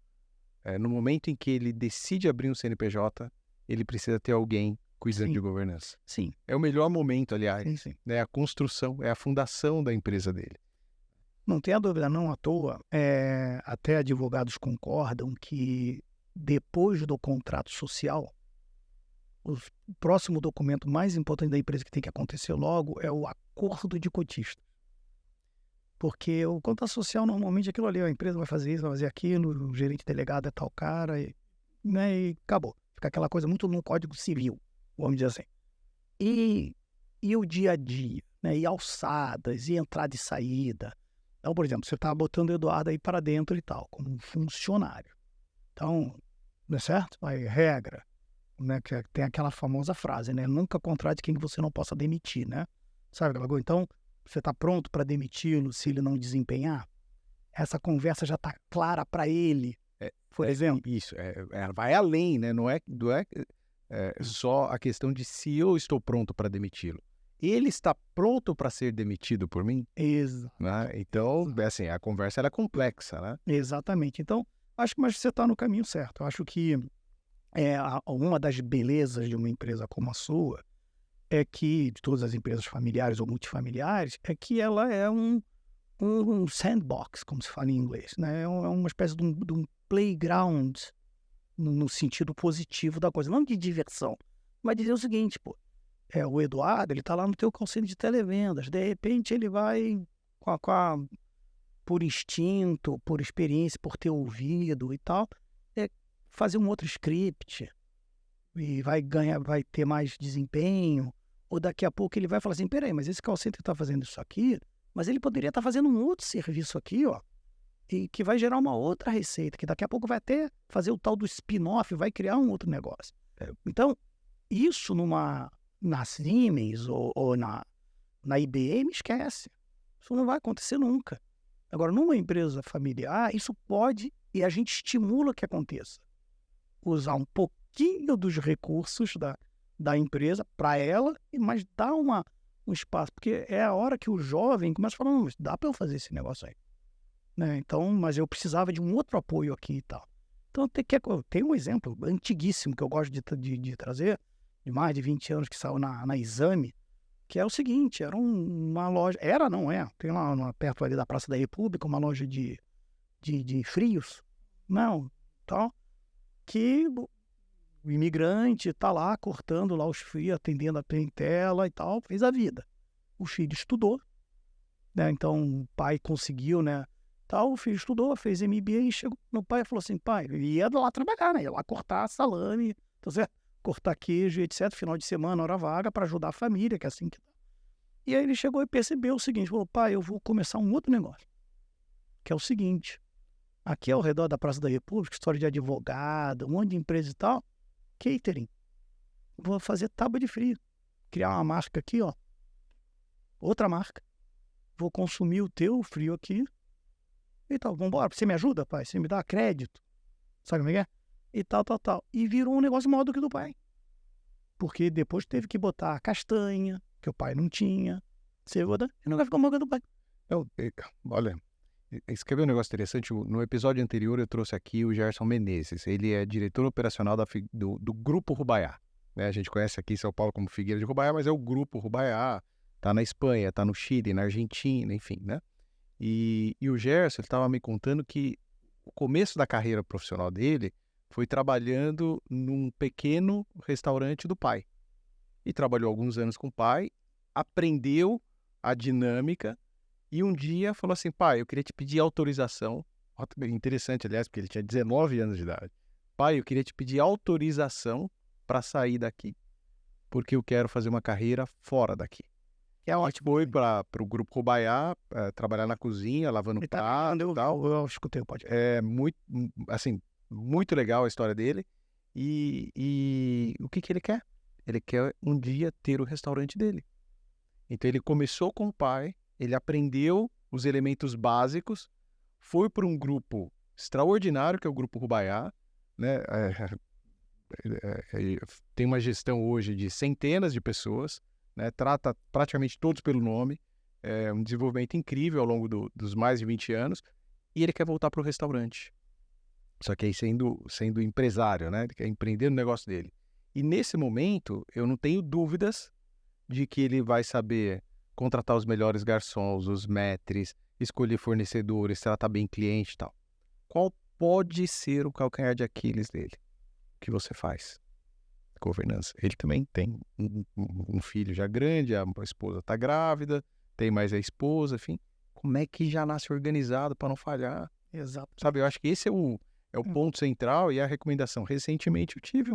no momento em que ele decide abrir um CNPJ, ele precisa ter alguém cuidando de Sim, governança. sim, É o melhor momento, aliás, sim, sim. né? A construção, é a fundação da empresa dele. Não tenha dúvida, não à toa, até advogados concordam que depois do contrato social, o próximo documento mais importante da empresa que tem que acontecer logo é o acordo de cotista. Porque o contrato social, normalmente, aquilo ali, a empresa vai fazer isso, vai fazer aquilo, o gerente delegado é tal cara, né, e acabou. Fica aquela coisa muito no Código Civil, vamos dizer assim. E, e o dia a dia, né, e alçadas, e entrada e saída. Então, por exemplo, você está botando o Eduardo aí para dentro e tal, como um funcionário. Então, não é certo? Aí, regra, né, que tem aquela famosa frase, né? Nunca contrate quem você não possa demitir, né? Sabe aquela coisa? Então, você está pronto para demiti-lo se ele não desempenhar? Essa conversa já está clara para ele, por exemplo. Isso, vai além, né? Não é só a questão de se eu estou pronto para demiti-lo. Ele está pronto para ser demitido por mim, Exato. né? Então, assim, a conversa ela é complexa, né? Exatamente. Então, acho que mas você está no caminho certo. Eu acho que uma das belezas de uma empresa como a sua é que, de todas as empresas familiares ou multifamiliares, é que ela é um sandbox, como se fala em inglês, né? É uma espécie de um playground no sentido positivo da coisa, não de diversão, mas dizer o seguinte, pô, o Eduardo, ele tá lá no teu conselho de televendas, de repente ele vai por instinto, por experiência, por ter ouvido e tal, fazer um outro script e vai ter mais desempenho, ou daqui a pouco ele vai falar assim, peraí, mas esse call center está fazendo isso aqui, mas ele poderia estar fazendo um outro serviço aqui, ó, e que vai gerar uma outra receita, que daqui a pouco vai até fazer o tal do spin-off, vai criar um outro negócio. Então, isso na Siemens ou na IBM, esquece. Isso não vai acontecer nunca. Agora, numa empresa familiar, isso pode, e a gente estimula que aconteça. Usar um pouquinho dos recursos da empresa para ela, mas dar um espaço. Porque é a hora que o jovem começa a falar, não, mas dá para eu fazer esse negócio aí. Né? Então, mas eu precisava de um outro apoio aqui e tal. Então, tem um exemplo antiguíssimo que eu gosto de trazer, de mais de 20 anos, que saiu na Exame, que é o seguinte, era uma loja, não é, tem lá perto ali da Praça da República, uma loja de frios, não, tal, que o imigrante está lá cortando lá os frios, atendendo a clientela e tal, fez a vida. O filho estudou, né? Então o pai conseguiu, né? Tal, o filho estudou, fez MBA e chegou no pai e falou assim, pai, ele ia lá trabalhar, né? Ia lá cortar salame, tá certo? Cortar queijo, etc. Final de semana, hora vaga, para ajudar a família, que é assim que tá. E aí ele chegou e percebeu o seguinte, falou, pai, eu vou começar um outro negócio, que é o seguinte, aqui ao redor da Praça da República, história de advogado, um monte de empresa e tal, catering. Vou fazer tábua de frio. Criar uma marca aqui, ó. Outra marca. Vou consumir o teu frio aqui. E tal, vambora. Você me ajuda, pai? Você me dá crédito? Sabe como é que é? E tal. E virou um negócio maior do que o do pai. Porque depois teve que botar a castanha, que o pai não tinha. Você vou dar, e nunca ficou mal do pai. Olha, escreveu um negócio interessante. No episódio anterior eu trouxe aqui o Gerson Menezes. Ele é diretor operacional do Grupo Rubaiá. Né? A gente conhece aqui em São Paulo como Figueira de Rubaiá, mas é o Grupo Rubaiá. Tá na Espanha, tá no Chile, na Argentina, enfim, né? E o Gerson estava me contando que o começo da carreira profissional dele foi trabalhando num pequeno restaurante do pai. E trabalhou alguns anos com o pai, aprendeu a dinâmica e um dia falou assim: pai, eu queria te pedir autorização. Interessante, aliás, porque ele tinha 19 anos de idade. Pai, eu queria te pedir autorização para sair daqui, porque eu quero fazer uma carreira fora daqui. É ótimo. Foi para o Grupo Rubaiá, trabalhar na cozinha, lavando prato e tal. Eu escutei o podcast. É muito, assim, muito legal a história dele. E o que ele quer? Ele quer um dia ter o restaurante dele. Então ele começou com o pai, ele aprendeu os elementos básicos, foi para um grupo extraordinário, que é o Grupo Rubaiá, né? Tem uma gestão hoje de centenas de pessoas, né? Trata praticamente todos pelo nome, é um desenvolvimento incrível ao longo dos mais de 20 anos, e ele quer voltar para o restaurante. Só que aí sendo empresário, né? Ele quer empreender no negócio dele. E nesse momento, eu não tenho dúvidas de que ele vai saber contratar os melhores garçons, os maîtres, escolher fornecedores, tratar bem cliente e tal. Qual pode ser o calcanhar de Aquiles dele? O que você faz? Governança. Ele também tem um filho já grande, a esposa está grávida, tem mais a esposa, enfim. Como é que já nasce organizado para não falhar? Exato. Sabe, eu acho que esse é o ponto central e a recomendação. Recentemente eu tive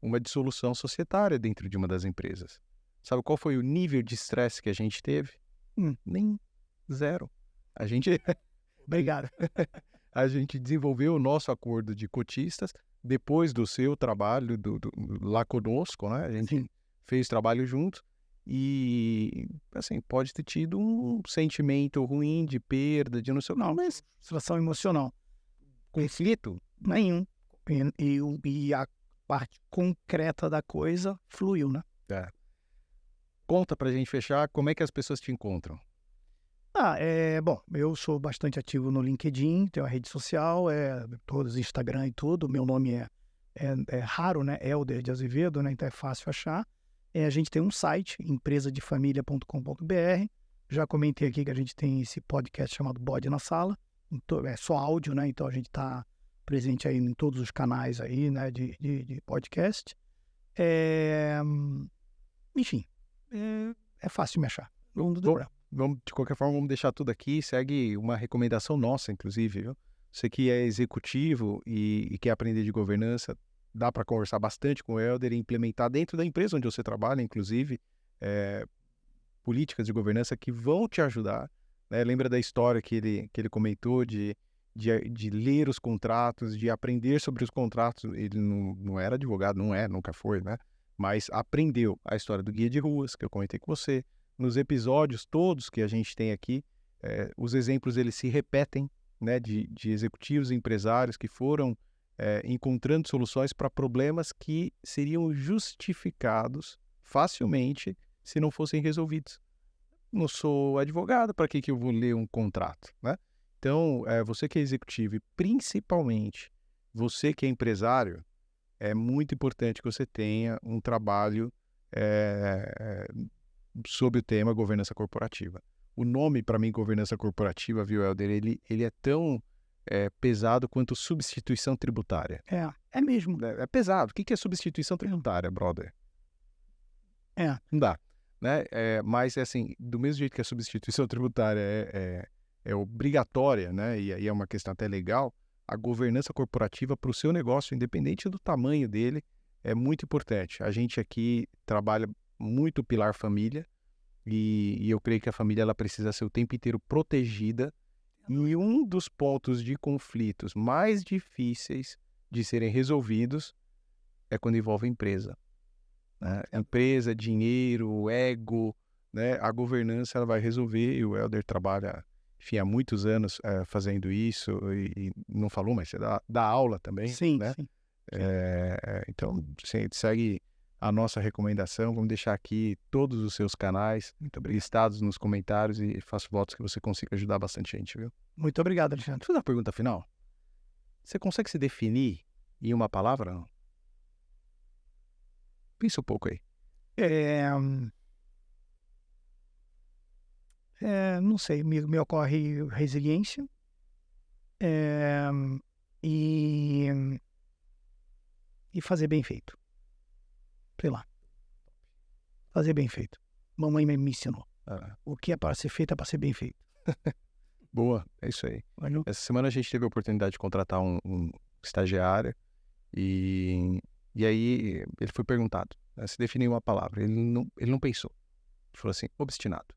uma dissolução societária dentro de uma das empresas. Sabe qual foi o nível de estresse que a gente teve? Nem zero. A gente... Obrigado. A gente desenvolveu o nosso acordo de cotistas depois do seu trabalho lá conosco, né? A gente fez trabalho junto e, assim, pode ter tido um sentimento ruim de perda, de não sei o que. Não, mas situação emocional. Conflito? Nenhum. E a parte concreta da coisa fluiu, né? Conta pra gente fechar, como é que as pessoas te encontram? Bom, eu sou bastante ativo no LinkedIn, tenho a rede social, todos Instagram e tudo. Meu nome é raro, né? Helder de Azevedo, né? Então é fácil achar. A gente tem um site, empresadefamilia.com.br. Já comentei aqui que a gente tem esse podcast chamado Bode na Sala. É só áudio, né? Então a gente está presente aí em todos os canais aí, né? De podcast. Enfim, é fácil de me achar. De qualquer forma, vamos deixar tudo aqui. Segue uma recomendação nossa, inclusive, viu? Você que é executivo e quer aprender de governança, dá para conversar bastante com o Helder e implementar dentro da empresa onde você trabalha, inclusive, políticas de governança que vão te ajudar. Né? Lembra da história que ele comentou de ler os contratos, de aprender sobre os contratos. Ele não era advogado, nunca foi, né? Mas aprendeu a história do guia de ruas, que eu comentei com você. Nos episódios todos que a gente tem aqui, os exemplos eles se repetem, né, de executivos e empresários que foram encontrando soluções para problemas que seriam justificados facilmente se não fossem resolvidos. Não sou advogado, para que eu vou ler um contrato, né? Então, você que é executivo e principalmente você que é empresário, é muito importante que você tenha um trabalho sobre o tema governança corporativa. O nome, para mim, governança corporativa, viu, Helder, ele é tão pesado quanto substituição tributária. É mesmo. É pesado. O que é substituição tributária, brother? Não dá. Né? Mas, assim, do mesmo jeito que a substituição tributária é obrigatória, né? E aí é uma questão até legal, a governança corporativa para o seu negócio, independente do tamanho dele, é muito importante. A gente aqui trabalha muito o pilar família e eu creio que a família ela precisa ser o tempo inteiro protegida. E um dos pontos de conflitos mais difíceis de serem resolvidos é quando envolve empresa. Né? Empresa, dinheiro, ego, né? A governança ela vai resolver e o Helder trabalha, enfim, há muitos anos fazendo isso e não falou, mas você dá aula também, Sim, né? sim. Então, segue a nossa recomendação. Vamos deixar aqui todos os seus canais listados nos comentários e faço votos que você consiga ajudar bastante gente, viu? Muito obrigado, Alexandre. Deixa eu fazer uma pergunta final. Você consegue se definir em uma palavra? Não? Pensa um pouco aí. Não sei, me ocorre resiliência e fazer bem feito. Sei lá. Fazer bem feito. Mamãe me ensinou. O que é para ser feito é para ser bem feito. Boa, é isso aí. Essa semana a gente teve a oportunidade de contratar um estagiário e aí ele foi perguntado, né, se definiu uma palavra. Ele não pensou. Ele falou assim, obstinado.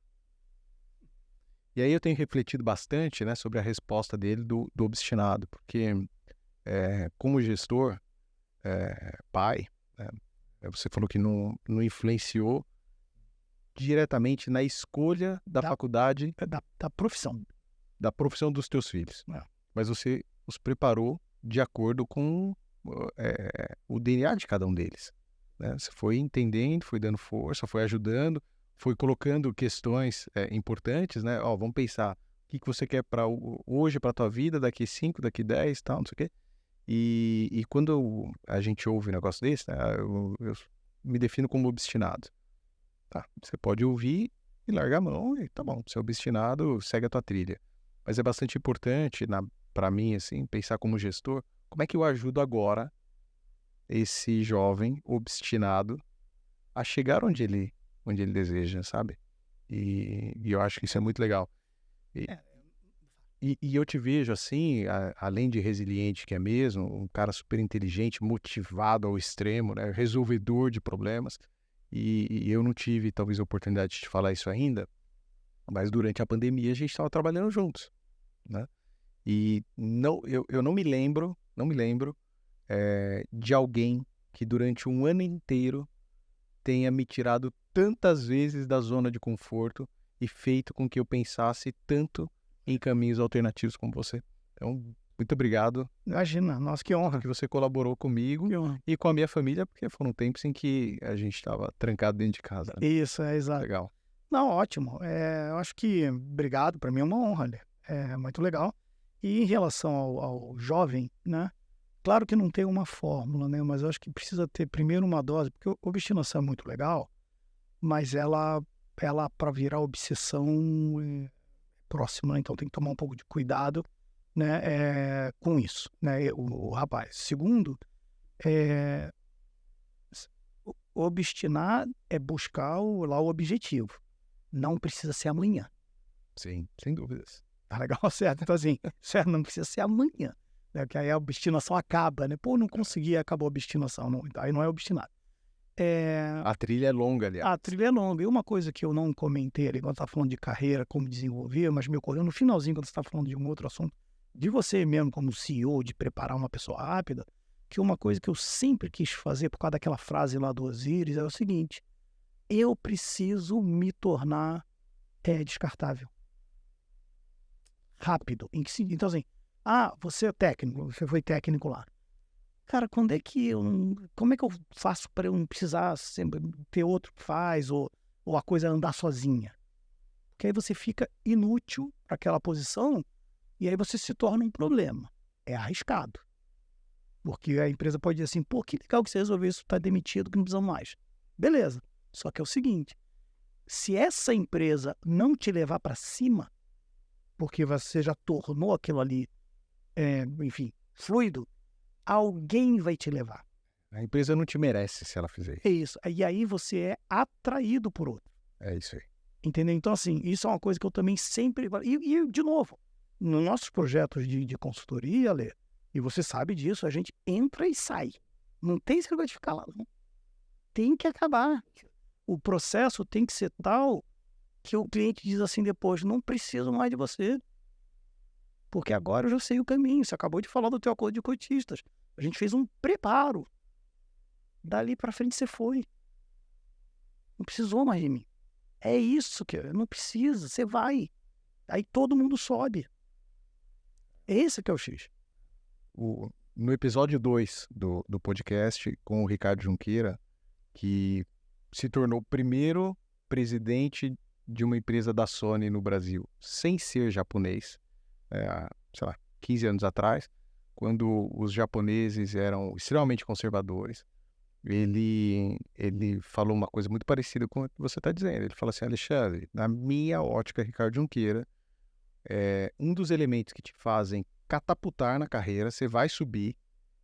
E aí eu tenho refletido bastante, né, sobre a resposta dele do obstinado, porque como gestor, pai, né, você falou que não influenciou diretamente na escolha da faculdade... Da profissão. Da profissão dos teus filhos. Mas você os preparou de acordo com o DNA de cada um deles. Né? Você foi entendendo, foi dando força, foi ajudando, foi colocando questões importantes, né? Vamos pensar, o que você quer para hoje, para a tua vida, daqui 5, daqui 10, tal, não sei o quê. E quando a gente ouve um negócio desse, né, eu me defino como obstinado. Tá, você pode ouvir e largar a mão e tá bom, você é obstinado, segue a tua trilha. Mas é bastante importante, para mim, assim, pensar como gestor, como é que eu ajudo agora esse jovem obstinado a chegar onde ele deseja, sabe? E eu acho que isso é muito legal. E eu te vejo assim, além de resiliente que é mesmo, um cara super inteligente, motivado ao extremo, né? Resolvedor de problemas. E eu não tive, talvez, a oportunidade de te falar isso ainda, mas durante a pandemia a gente estava trabalhando juntos, né? E eu não me lembro de alguém que durante um ano inteiro tenha me tirado tantas vezes da zona de conforto e feito com que eu pensasse tanto em caminhos alternativos como você. Então, muito obrigado. Imagina, nossa, que honra. Que você colaborou comigo e com a minha família, porque foram tempos em que a gente estava trancado dentro de casa. Né? Isso, exato. Legal. Não, ótimo. Eu acho que obrigado, para mim é uma honra, né? É muito legal. E em relação ao jovem, né? Claro que não tem uma fórmula, né? Mas eu acho que precisa ter primeiro uma dose, porque a obstinação é muito legal, mas ela para virar obsessão próxima, né? Então tem que tomar um pouco de cuidado, né? Com isso, né? O rapaz. Segundo, obstinar é buscar lá o objetivo. Não precisa ser amanhã. Sim, sem dúvidas. Tá legal, certo? Então assim, certo, não precisa ser amanhã. Né? Porque aí a obstinação acaba, né? Pô, não consegui, acabou a obstinação. Não, aí não é obstinado. A trilha é longa, aliás. A trilha é longa. E uma coisa que eu não comentei ali, quando você está falando de carreira, como desenvolver, mas me ocorreu no finalzinho, quando você está falando de um outro assunto, de você mesmo como CEO, de preparar uma pessoa rápida, que uma coisa que eu sempre quis fazer, por causa daquela frase lá do Osiris, é o seguinte: eu preciso me tornar descartável. Rápido. Então assim, você é técnico, você foi técnico lá. Cara, como é que eu faço para eu não precisar sempre ter outro que faz ou a coisa andar sozinha? Porque aí você fica inútil para aquela posição e aí você se torna um problema. É arriscado. Porque a empresa pode dizer assim, pô, que legal que você resolveu isso, está demitido, que não precisamos mais. Beleza. Só que é o seguinte, se essa empresa não te levar para cima, porque você já tornou aquilo ali, fluido, alguém vai te levar. A empresa não te merece se ela fizer isso. É isso. E aí você é atraído por outro. É isso aí. Entendeu? Então, assim, isso é uma coisa que eu também sempre... E de novo, nos nossos projetos de consultoria, Lê, e você sabe disso, a gente entra e sai. Não tem esse negócio de ficar lá, não. Tem que acabar. O processo tem que ser tal que o cliente diz assim depois, não preciso mais de você. Porque agora eu já sei o caminho. Você acabou de falar do teu acordo de cotistas. A gente fez um preparo. Dali para frente você foi. Não precisou mais de mim. É isso que não precisa. Você vai. Aí todo mundo sobe. Esse que é o X. No episódio 2 do podcast com o Ricardo Junqueira, que se tornou o primeiro presidente de uma empresa da Sony no Brasil, sem ser japonês, há, sei lá, 15 anos atrás, quando os japoneses eram extremamente conservadores. Ele falou uma coisa muito parecida com o que você está dizendo. Ele falou assim: Alexandre, na minha ótica, Ricardo Junqueira, um dos elementos que te fazem catapultar na carreira, você vai subir,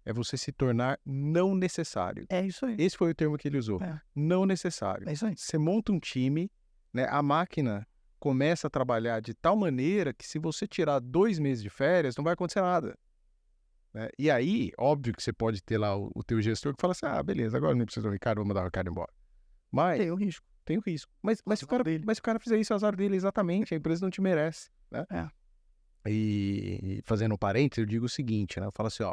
é você se tornar não necessário. É isso aí. Esse foi o termo que ele usou. Não necessário. É isso aí. Você monta um time, né, a máquina começa a trabalhar de tal maneira que se você tirar 2 meses de férias, não vai acontecer nada. Né? E aí, óbvio que você pode ter lá o teu gestor que fala assim: beleza, agora não precisa do Ricardo, vou mandar o Ricardo embora. Mas tem o risco. Tem o risco. Mas se o cara fizer isso, é azar dele, exatamente. A empresa não te merece. Né? E fazendo um parênteses, eu digo o seguinte, né? Eu falo assim,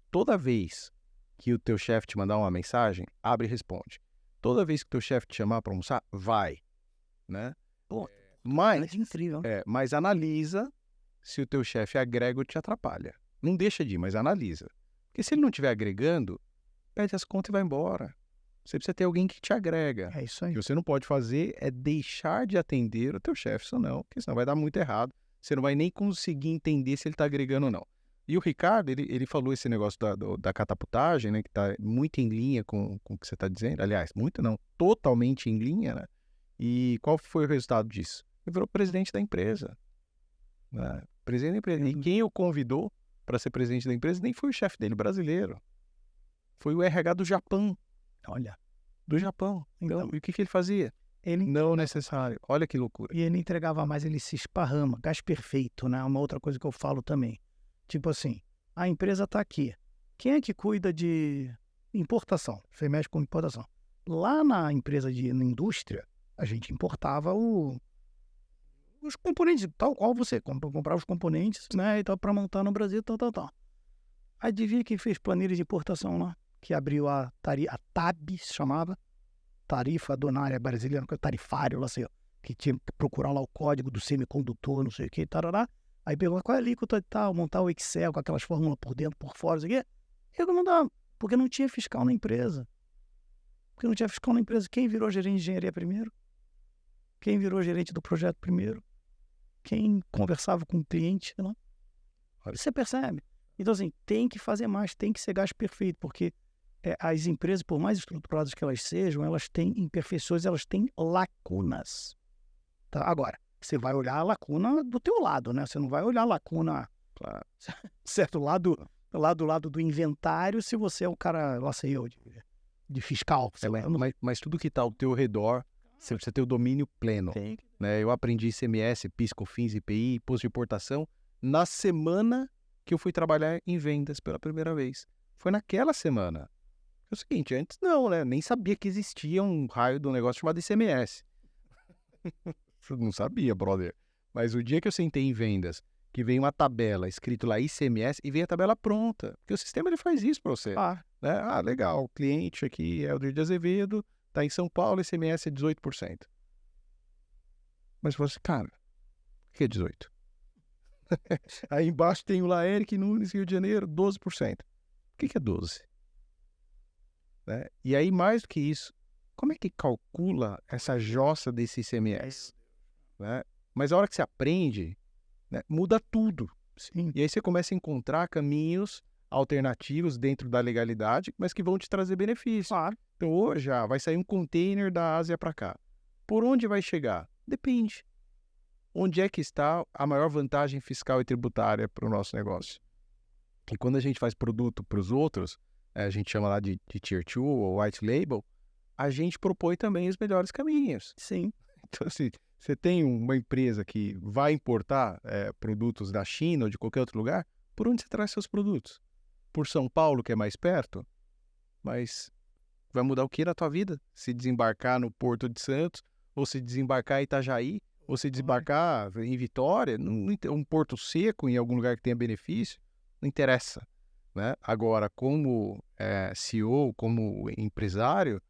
toda vez que o teu chefe te mandar uma mensagem, abre e responde. Toda vez que o teu chefe te chamar para almoçar, vai. Né? Pô, mas, é incrível. Mas analisa se o teu chefe agrega ou te atrapalha. Não deixa de ir, mas analisa. Porque se ele não estiver agregando, pede as contas e vai embora. Você precisa ter alguém que te agrega. É isso aí. O que você não pode fazer é deixar de atender o teu chefe, porque senão vai dar muito errado. Você não vai nem conseguir entender se ele está agregando ou não. E o Ricardo, ele falou esse negócio da catapultagem, né, que está muito em linha com o que você está dizendo. Aliás, muito não, totalmente em linha, né? E qual foi o resultado disso? Ele virou presidente da empresa. Né? Presidente da empresa. E quem o convidou para ser presidente da empresa nem foi o chefe dele, brasileiro. Foi o RH do Japão. Olha. Do Japão. Então, e o que ele fazia? Ele não necessário. Olha que loucura. E ele entregava mais, ele se esparrama. Gás perfeito, né? Uma outra coisa que eu falo também. Tipo assim, a empresa está aqui. Quem é que cuida de importação? Você mexe com importação. Lá na empresa na indústria, a gente importava os componentes, tal qual você comprava os componentes, né? E tal, para montar no Brasil, tal. Adivinha quem fez planilha de importação lá? Que abriu a TAB, se chamava, Tarifa Aduanária Brasileira, tarifário, lá sei eu, que tinha que procurar lá o código do semicondutor, não sei o que, tarará. Aí pegou qual é a alíquota e tal, montar o Excel com aquelas fórmulas por dentro, por fora, isso aqui. Eu não dava, porque não tinha fiscal na empresa. Quem virou gerente de engenharia primeiro? Quem virou gerente do projeto primeiro? Quem conversava com o cliente? Não? Você percebe? Então, assim, tem que fazer mais, tem que ser gás perfeito, porque as empresas, por mais estruturadas que elas sejam, elas têm imperfeições, elas têm lacunas. Tá? Agora, você vai olhar a lacuna do teu lado, né? Você não vai olhar a lacuna, claro, certo, lá do lado do inventário, se você é o cara, lá sei eu, de fiscal. Mas tudo que está ao teu redor, você precisa ter o domínio pleno. Né? Eu aprendi ICMS, PIS, COFINS, IPI, imposto de importação, na semana que eu fui trabalhar em vendas pela primeira vez. Foi naquela semana. É o seguinte, antes não, né? Nem sabia que existia um raio de um negócio chamado ICMS. Não sabia, brother. Mas o dia que eu sentei em vendas, que veio uma tabela escrito lá ICMS e veio a tabela pronta. Porque o sistema ele faz isso para você. Né? Legal, o cliente aqui é o Aldir de Azevedo, tá em São Paulo, ICMS é 18%. Mas você, cara, o que é 18%? Aí embaixo tem o lá Eric Nunes, Rio de Janeiro, 12%. O que é 12%? Né? E aí, mais do que isso, como é que calcula essa jossa desse ICMS? Né? Mas a hora que você aprende, né, muda tudo. Sim. E aí você começa a encontrar caminhos alternativos dentro da legalidade, mas que vão te trazer benefícios. Então hoje vai sair um container da Ásia para cá. Por onde vai chegar? Depende. Onde é que está a maior vantagem fiscal e tributária para o nosso negócio? E quando a gente faz produto para os outros, a gente chama lá de Tier 2 ou White Label, a gente propõe também os melhores caminhos. Sim. Então, assim, você tem uma empresa que vai importar produtos da China ou de qualquer outro lugar, por onde você traz seus produtos? Por São Paulo, que é mais perto? Mas vai mudar o que na tua vida? Se desembarcar no Porto de Santos, ou se desembarcar em Itajaí, ou se desembarcar em Vitória, um porto seco em algum lugar que tenha benefício, não interessa. Né? Agora, como CEO, como empresário,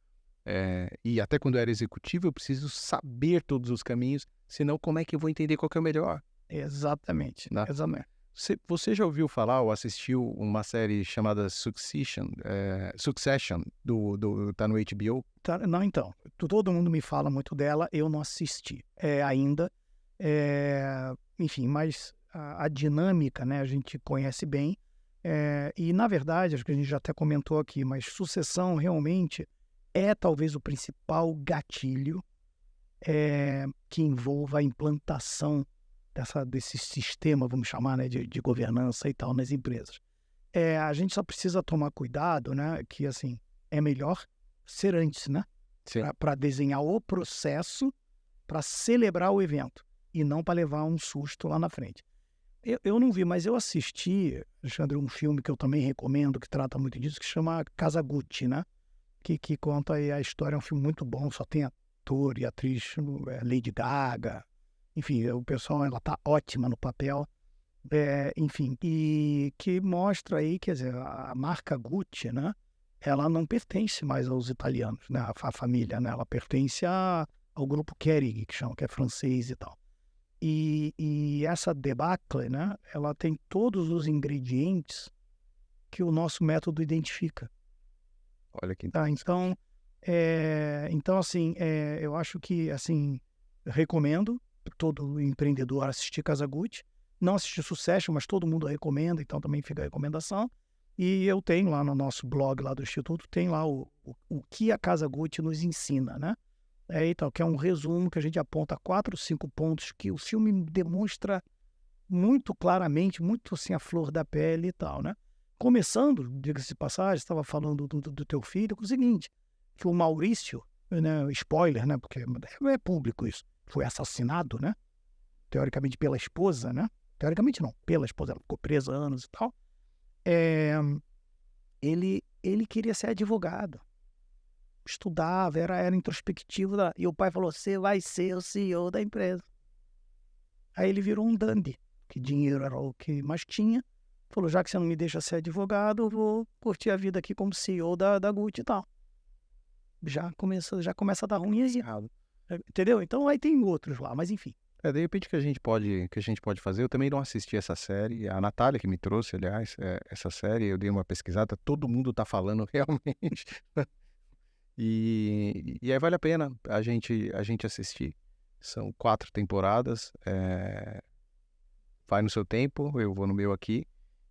e até quando eu era executivo, eu preciso saber todos os caminhos, senão como é que eu vou entender qual que é o melhor? Exatamente. Né? Exatamente. Você já ouviu falar ou assistiu uma série chamada Succession, tá no HBO? Não, então, todo mundo me fala muito dela, eu não assisti ainda. Enfim, mas a dinâmica, né, a gente conhece bem. E, na verdade, acho que a gente já até comentou aqui, mas Sucessão realmente é talvez o principal gatilho que envolva a implantação desse sistema, vamos chamar, né, de governança e tal nas empresas. A gente só precisa tomar cuidado, né, que assim, é melhor ser antes, né, para desenhar o processo, para celebrar o evento e não para levar um susto lá na frente. Eu não vi, mas eu assisti, Alexandre, um filme que eu também recomendo, que trata muito disso, que chama Casa Gucci, né, que conta aí a história. É um filme muito bom, só tem ator e atriz, Lady Gaga. Enfim, o pessoal, ela tá ótima no papel, enfim, e que mostra aí, quer dizer, a marca Gucci, né, ela não pertence mais aos italianos, né, a família, né, ela pertence ao grupo Kering, que chama, que é francês e tal. E essa debacle, né, ela tem todos os ingredientes que o nosso método identifica. Olha que interessante. Então, assim, eu acho que, assim, recomendo todo empreendedor assistir Casa Gucci. Não assistir Succession, mas todo mundo recomenda, então também fica a recomendação. E eu tenho lá no nosso blog lá do Instituto, tem lá o que a Casa Gucci nos ensina, né? Então, que é um resumo que a gente aponta 4 ou 5 pontos que o filme demonstra muito claramente, muito assim a flor da pele e tal, né? Começando, diga-se de passagem, estava falando do teu filho, com o seguinte, que o Maurício, né, spoiler, né, porque é público isso, foi assassinado, né, teoricamente pela esposa, né, teoricamente não, pela esposa, ela ficou presa há anos e tal. Ele queria ser advogado, estudava, era introspectivo, e o pai falou, você vai ser o CEO da empresa. Aí ele virou um dandy, que dinheiro era o que mais tinha, falou, já que você não me deixa ser advogado, eu vou curtir a vida aqui como CEO da Gucci e tal. Já começa a dar ruim errado. Entendeu? Então aí tem outros lá, mas enfim. De repente que a gente pode fazer, eu também não assisti essa série, a Natália que me trouxe, aliás, essa série, eu dei uma pesquisada, todo mundo tá falando realmente. E aí vale a pena a gente assistir. São 4 temporadas, vai no seu tempo, eu vou no meu aqui.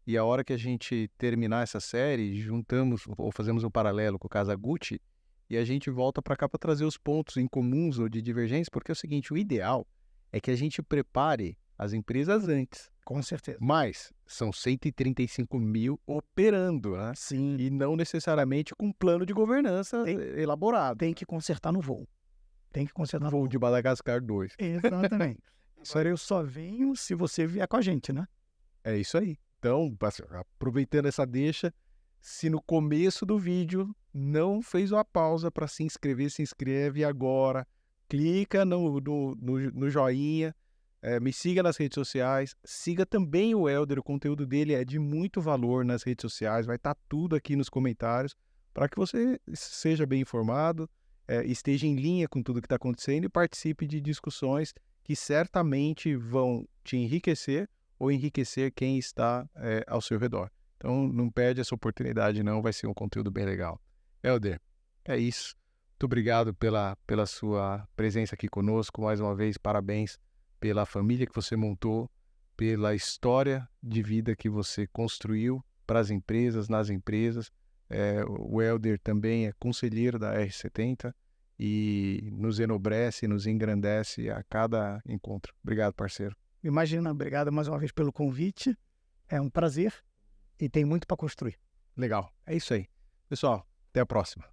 E a hora que a gente terminar essa série, juntamos ou fazemos um paralelo com o Casa Gucci, e a gente volta para cá para trazer os pontos em comuns ou de divergência, porque é o seguinte, o ideal é que a gente prepare as empresas antes. Com certeza. Mas são 135 mil operando, né? Sim. E não necessariamente com um plano de governança elaborado. Tem que consertar no voo. Voo de Madagascar 2. Exatamente. Agora eu só venho se você vier com a gente, né? É isso aí. Então, aproveitando essa deixa, se no começo do vídeo não fez uma pausa para se inscrever, se inscreve agora. Clica no joinha, me siga nas redes sociais, siga também o Helder, o conteúdo dele é de muito valor nas redes sociais, vai estar tudo aqui nos comentários para que você seja bem informado, esteja em linha com tudo que está acontecendo e participe de discussões que certamente vão te enriquecer ou enriquecer quem está ao seu redor. Então não perde essa oportunidade não, vai ser um conteúdo bem legal. Helder, é isso. Muito obrigado pela sua presença aqui conosco. Mais uma vez, parabéns pela família que você montou, pela história de vida que você construiu para as empresas, nas empresas. O Helder também é conselheiro da R70 e nos enobrece, nos engrandece a cada encontro. Obrigado, parceiro. Imagina, obrigado mais uma vez pelo convite. É um prazer e tem muito para construir. Legal, é isso aí. Pessoal, até a próxima.